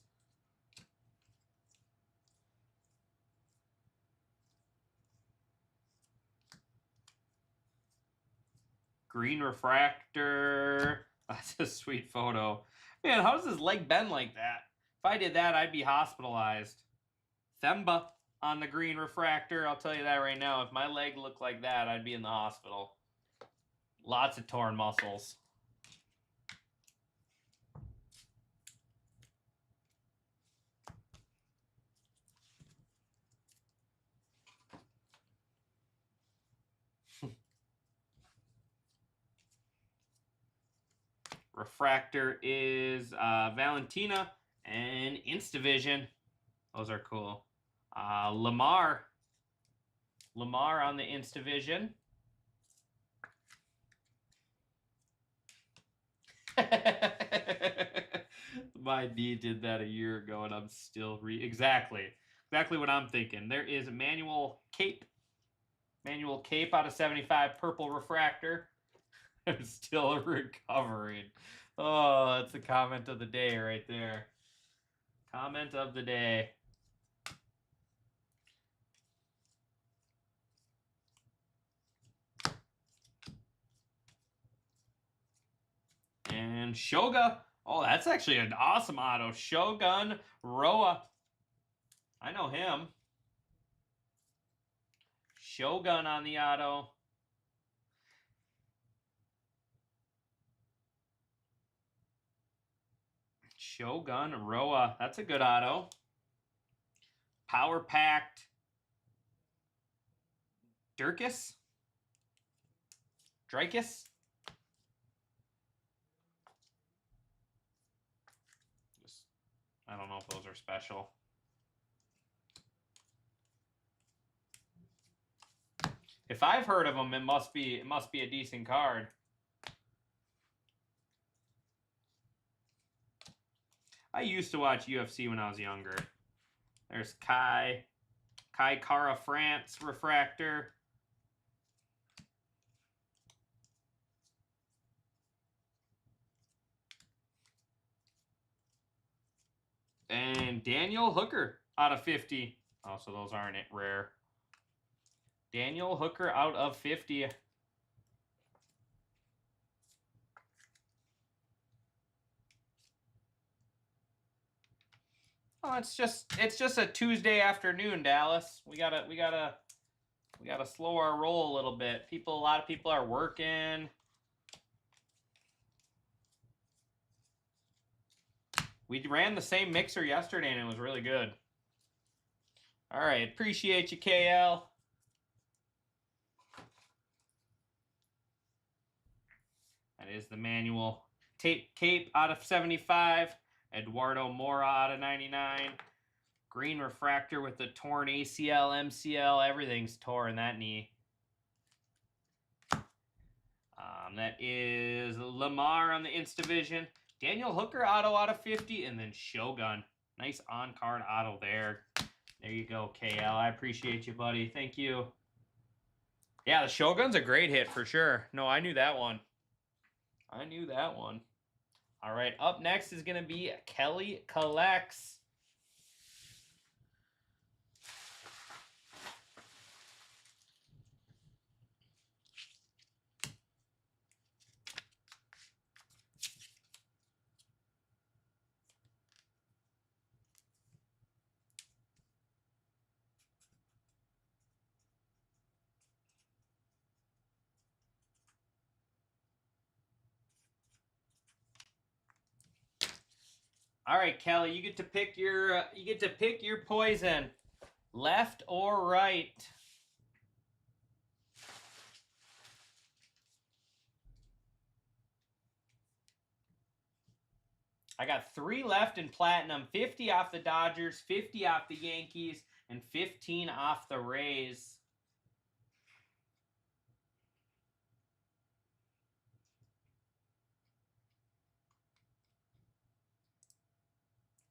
Green refractor. That's a sweet photo. Man, how does his leg bend like that? If I did that, I'd be hospitalized. Themba on the green refractor. I'll tell you that right now. If my leg looked like that, I'd be in the hospital. Lots of torn muscles. Refractor is Valentina and Instavision. Those are cool. Lamar on the Instavision. My knee did that a year ago, and I'm still exactly what I'm thinking. There is Manuel Cape out of 75, purple refractor. I'm still recovering. Oh, that's the comment of the day right there. Comment of the day. And Shoga. Oh, that's actually an awesome auto. Shogun Roa. I know him. Shogun on the auto. Shogun Roa. That's a good auto. Power Packed. Dricus. I don't know if those are special. If I've heard of them, it must be a decent card. I used to watch UFC when I was younger. There's Kai Kara France refractor. And Daniel Hooker out of 50. Oh, so those aren't rare. Daniel Hooker out of 50. Oh, it's just a Tuesday afternoon, Dallas. We gotta slow our roll a little bit. A lot of people are working. We ran the same mixer yesterday, and it was really good. All right, appreciate you, KL. That is the manual. Cape out of 75. Eduardo Mora out of 99. Green refractor with the torn ACL, MCL. Everything's torn, that knee. That is Lamar on the Instavision. Daniel Hooker auto out of 50. And then Shogun. Nice on-card auto there. There you go, KL. I appreciate you, buddy. Thank you. Yeah, the Shogun's a great hit for sure. No, I knew that one. All right, up next is going to be Kelly Collects. All right, Kelly, you get to pick your poison, left or right. I got 3 left in platinum, 50 off the Dodgers, 50 off the Yankees, and 15 off the Rays.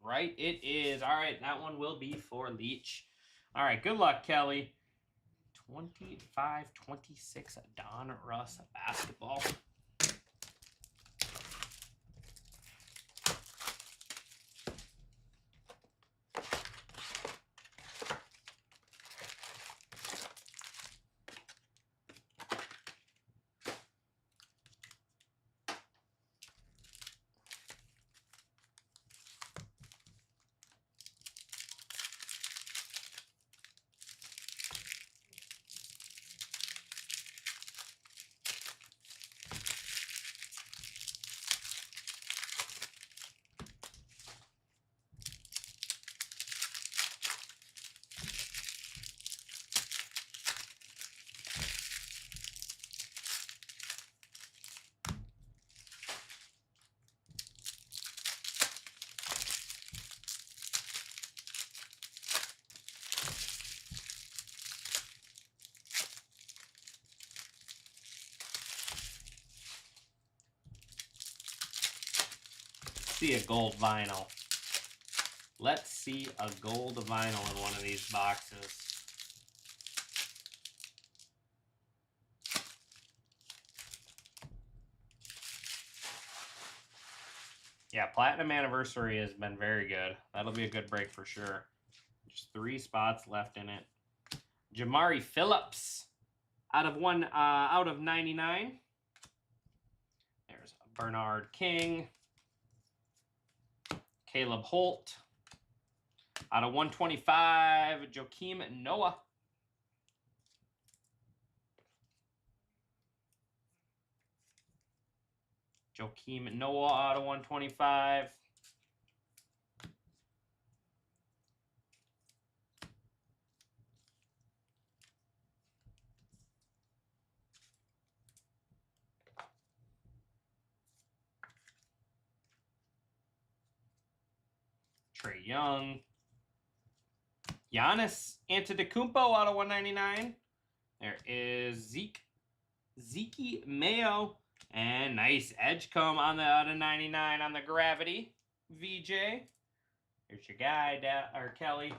Right, it is. All right, that one will be for Leach. All right, good luck, Kelly. 25-26 Don Russ basketball. see a gold vinyl. Let's see a gold vinyl in one of these boxes. Yeah, Platinum Anniversary has been very good. That'll be a good break for sure. Just 3 spots left in it. Jamari Phillips out of 99. There's Bernard King. Caleb Holt. Out of 125, Joakim Noah. Joakim Noah out of 125. Trae Young. Giannis Antetokounmpo out of 199. There is Zeke Mayo. And nice Edgecombe on the out of 99 on the Gravity. VJ. Here's your guy, Kelly.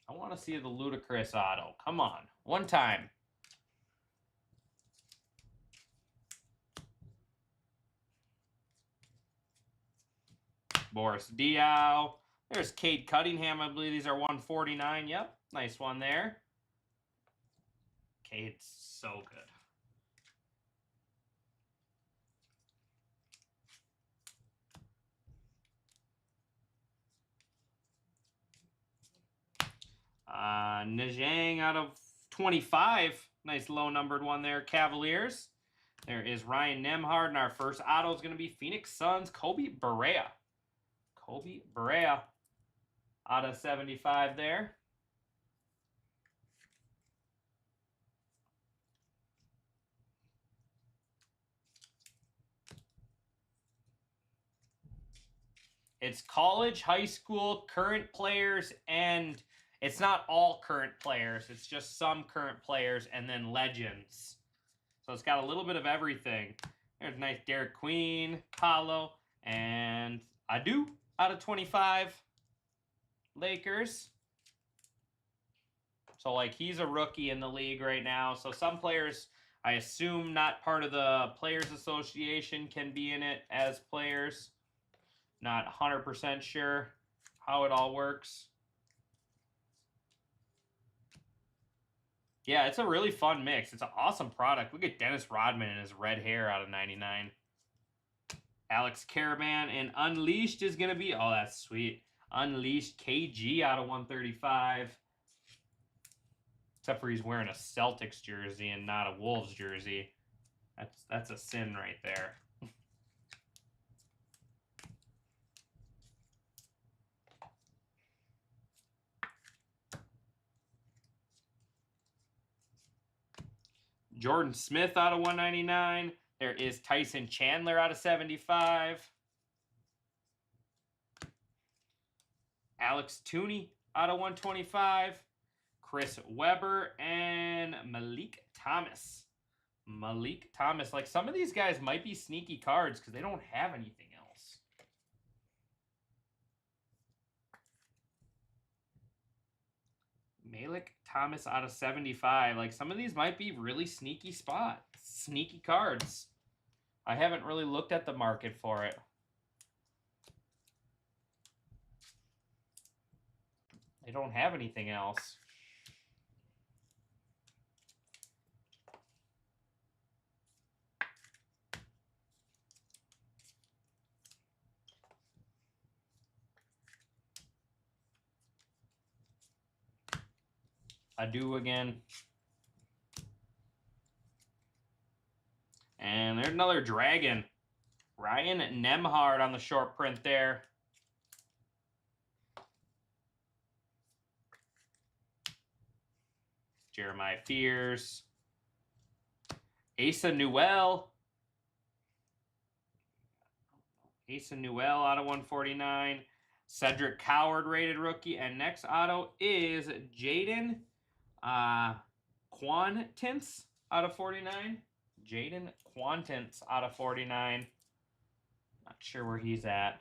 I want to see the Ludacris auto. Come on. One time. Boris Diaw. There's Cade Cunningham. I believe these are 149. Yep. Nice one there. Cade's so good. Najang out of 25. Nice low numbered one there. Cavaliers. There is Ryan Nembhard. And our first auto is going to be Phoenix Suns. Kobe Barea. Kobe Barea out of 75 there. It's college, high school, current players, and it's not all current players. It's just some current players and then legends. So it's got a little bit of everything. There's nice Derek Queen, Paolo, and Adu out of 25. Lakers. So, like, he's a rookie in the league right now. So some players, I assume not part of the Players Association, can be in it as players. Not 100% sure how it all works. Yeah, it's a really fun mix. It's an awesome product. Look at Dennis Rodman and his red hair out of 99. Alex Caravan and Unleashed is going to be... Oh, that's sweet. Unleashed KG out of 135. Except for he's wearing a Celtics jersey and not a Wolves jersey. That's a sin right there. Jordan Smith out of 199. There is Tyson Chandler out of 75. Alex Tooney out of 125. Chris Webber and Malik Thomas. Malik Thomas. Like, some of these guys might be sneaky cards because they don't have anything else. Malik Thomas out of 75. Like, some of these might be really sneaky sneaky cards. I haven't really looked at the market for it. They don't have anything else. Adu again. And there's another Dragon. Ryan Nembhard on the short print there. Jeremiah Fears. Asa Newell. Asa Newell out of 149. Cedric Coward rated rookie. And next auto is Jaden Quantins out of 49. Jaden Quantins out of 49. Not sure where he's at.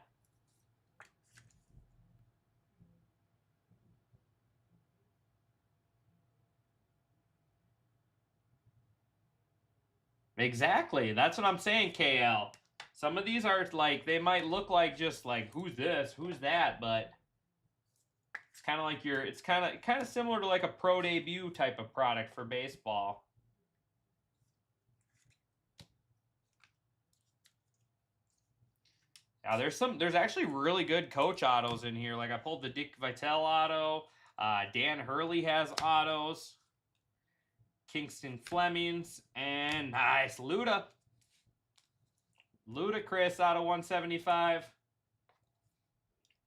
Exactly. That's what I'm saying, KL. Some of these are like, they might look like just like, who's this, who's that, but it's kind of like it's kind of similar to like a pro debut type of product for baseball. Now there's actually really good coach autos in here. Like I pulled the Dick Vitale auto. Dan Hurley has autos. Kingston Flemings, and nice Ludacris out of 175.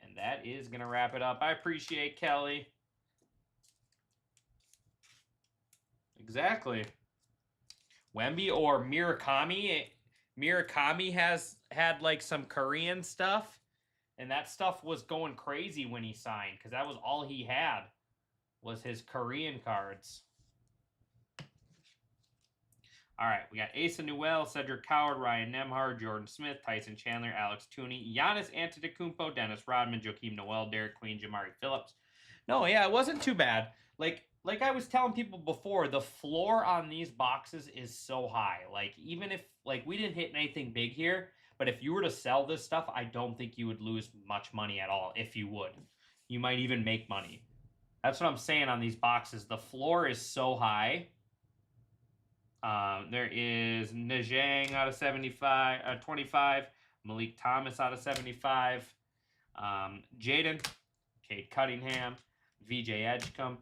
And that is going to wrap it up. I appreciate Kelly. Exactly. Wemby or Murakami. Murakami has had like some Korean stuff, and that stuff was going crazy when he signed because that was all he had was his Korean cards. All right, we got Asa Newell, Cedric Coward, Ryan Nembhard, Jordan Smith, Tyson Chandler, Alex Tooney, Giannis Antetokounmpo, Dennis Rodman, Joakim Noel, Derek Queen, Jamari Phillips. No, yeah, it wasn't too bad. Like I was telling people before, the floor on these boxes is so high. Like even if we didn't hit anything big here, but if you were to sell this stuff, I don't think you would lose much money at all. If you would, you might even make money. That's what I'm saying on these boxes. The floor is so high. There is Najang out of 25, Malik Thomas out of 75, Jaden, Cade Cunningham, VJ Edgecombe,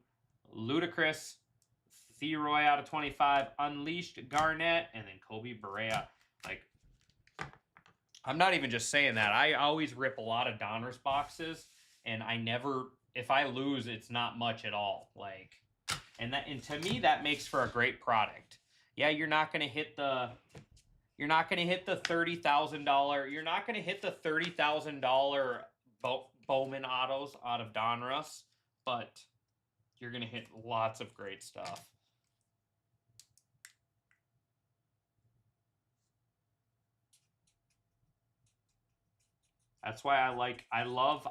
Ludacris, Theroy out of 25, Unleashed Garnett, and then Kobe Barea. Like, I'm not even just saying that. I always rip a lot of Donruss boxes, and I never, if I lose, it's not much at all. Like, and to me, that makes for a great product. Yeah, you're not going to hit the $30,000. You're not going to hit the $30,000 Bowman autos out of Donruss, but you're going to hit lots of great stuff. That's why I love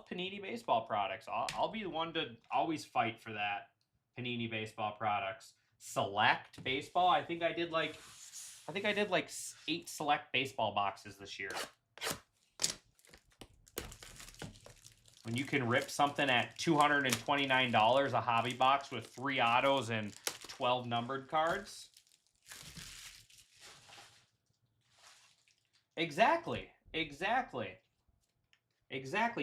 Panini baseball products. I'll be the one to always fight for that. Panini baseball products. Select baseball. I think I did like 8 select baseball boxes this year. When you can rip something at $229 a hobby box with 3 autos and 12 numbered cards. Exactly,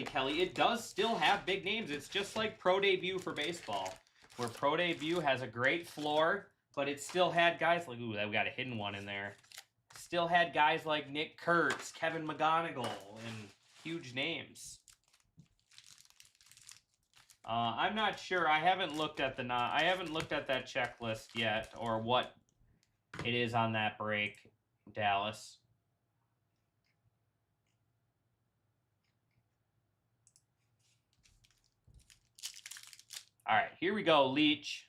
Kelly. It does still have big names. It's just like Pro Debut for baseball, where Pro Debut has a great floor, but it still had guys like, ooh, we got a hidden one in there. Still had guys like Nick Kurtz, Kevin McGonigal, and huge names. I'm not sure. I haven't looked at that checklist yet, or what it is on that break, Dallas. All right, here we go, Leach.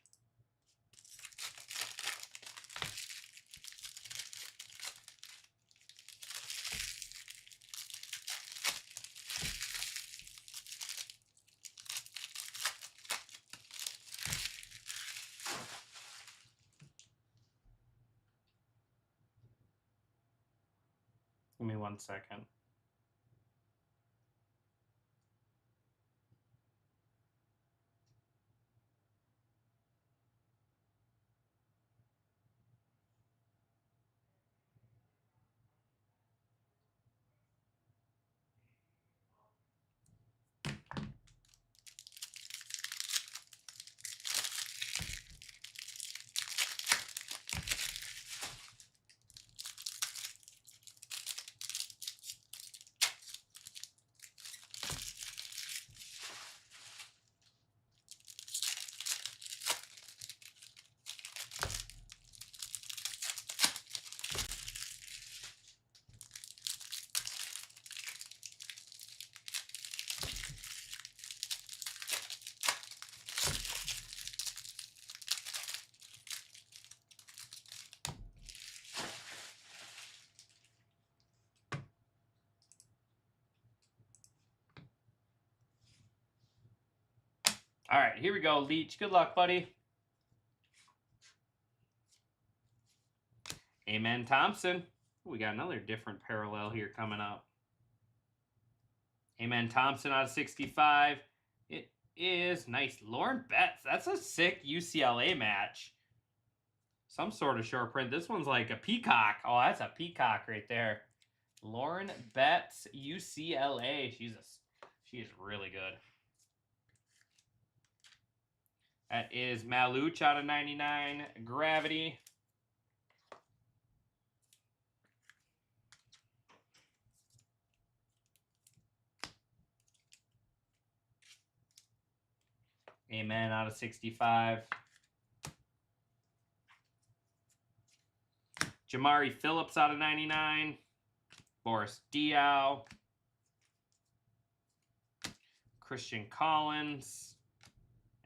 Give me 1 second. All right, here we go, Leach. Good luck, buddy. Amen Thompson. We got another different parallel here coming up. Amen Thompson out of 65. It is nice. Lauren Betts. That's a sick UCLA match. Some sort of short print. This one's like a peacock. Oh, that's a peacock right there. Lauren Betts, UCLA. She is really good. That is Maluch out of 99. Gravity. Amen out of 65. Jamari Phillips out of 99. Boris Diaw. Christian Collins.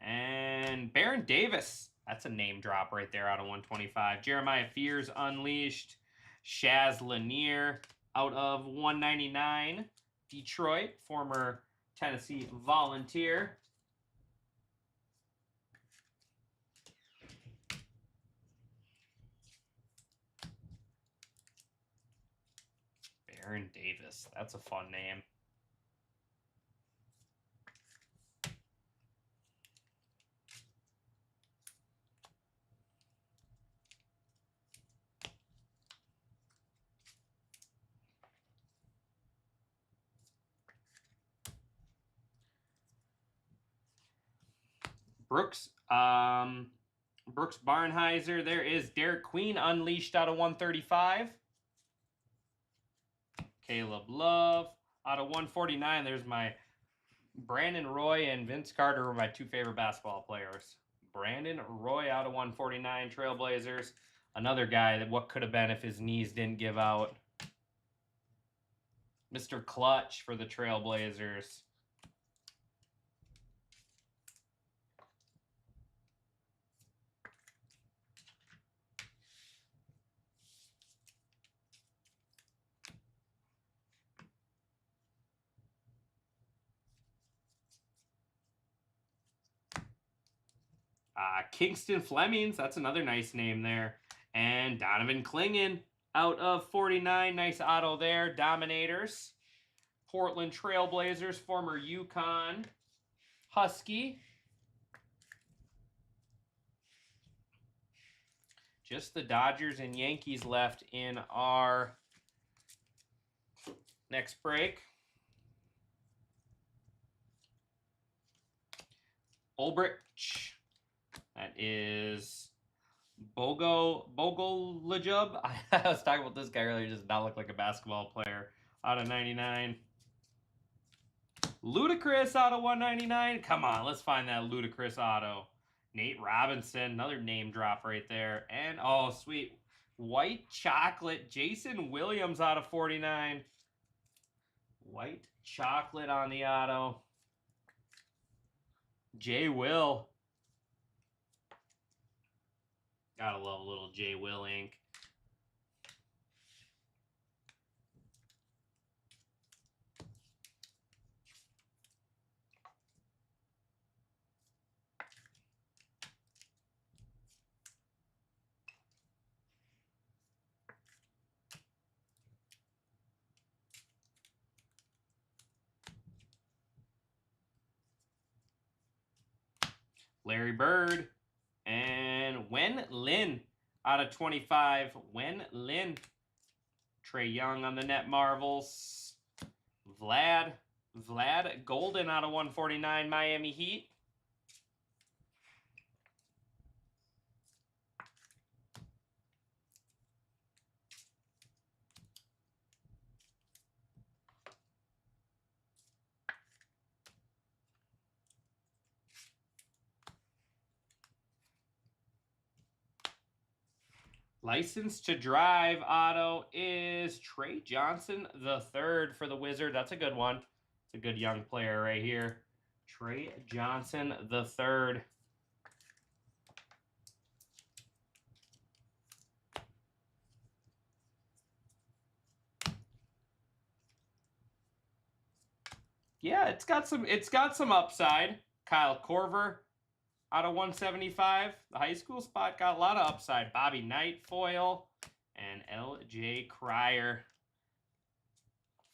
And Baron Davis. That's a name drop right there out of 125. Jeremiah Fears Unleashed. Shaz Lanier out of 199. Detroit, former Tennessee Volunteer. Baron Davis. That's a fun name. Brooks Barnheiser. There is Derek Queen Unleashed out of 135. Caleb Love out of 149. There's my Brandon Roy and Vince Carter were my two favorite basketball players. Brandon Roy out of 149. Trailblazers. Another guy that what could have been if his knees didn't give out. Mr. Clutch for the Trailblazers. Kingston Flemings, that's another nice name there. And Donovan Clingan out of 49. Nice auto there. Dominators. Portland Trailblazers, former UConn Husky. Just the Dodgers and Yankees left in our next break. Ulbrich. That is Bogolajub. I was talking about this guy earlier. He does not look like a basketball player. Out of 99. Ludacris out of 199. Come on, let's find that Ludacris auto. Nate Robinson, another name drop right there. And, oh, sweet. White chocolate. Jason Williams out of 49. White chocolate on the auto. Jay Will. Gotta love a little Jay Will ink. Larry Bird. And Wen Lin out of 25. Wen Lin. Trae Young on the Net Marvels. Vlad Golden out of 149. Miami Heat. License to Drive auto is Trey Johnson III for the Wizards. That's a good one. It's a good young player right here. Trey Johnson III. Yeah, it's got some upside. Kyle Korver out of 175. The high school spot got a lot of upside. Bobby Knight foil and LJ Cryer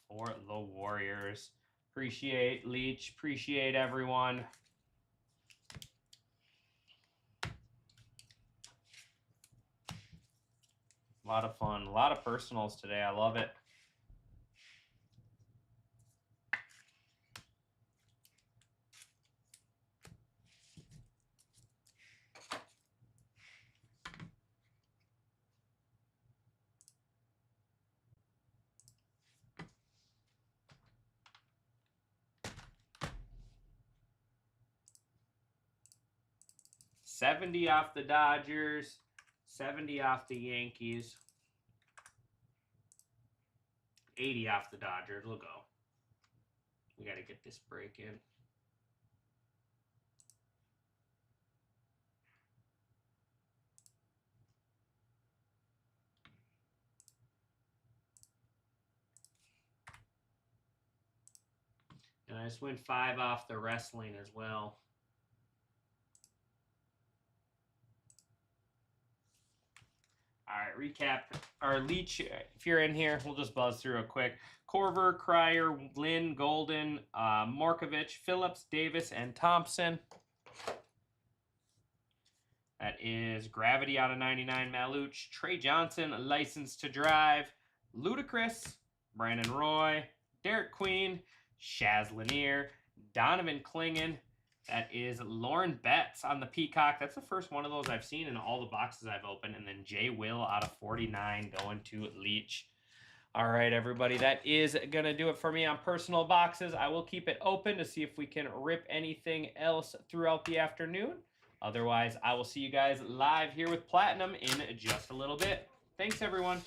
for the Warriors. Appreciate Leach. Appreciate everyone. A lot of fun. A lot of personals today. I love it. $70 off the Dodgers, $70 off the Yankees, $80 off the Dodgers. We'll go. We got to get this break in. And I just went 5 off the wrestling as well. All right, recap. Our Leach, if you're in here, we'll just buzz through it quick. Korver, Cryer, Lynn, Golden, Markovich, Phillips, Davis, and Thompson. That is Gravity out of 99, Maluch. Trey Johnson, License to Drive. Ludacris, Brandon Roy, Derek Queen, Shaz Lanier, Donovan Klingon. That is Lauren Betts on the Peacock. That's the first one of those I've seen in all the boxes I've opened. And then Jay Will out of 49 going to Leach. All right, everybody. That is going to do it for me on personal boxes. I will keep it open to see if we can rip anything else throughout the afternoon. Otherwise, I will see you guys live here with Platinum in just a little bit. Thanks, everyone.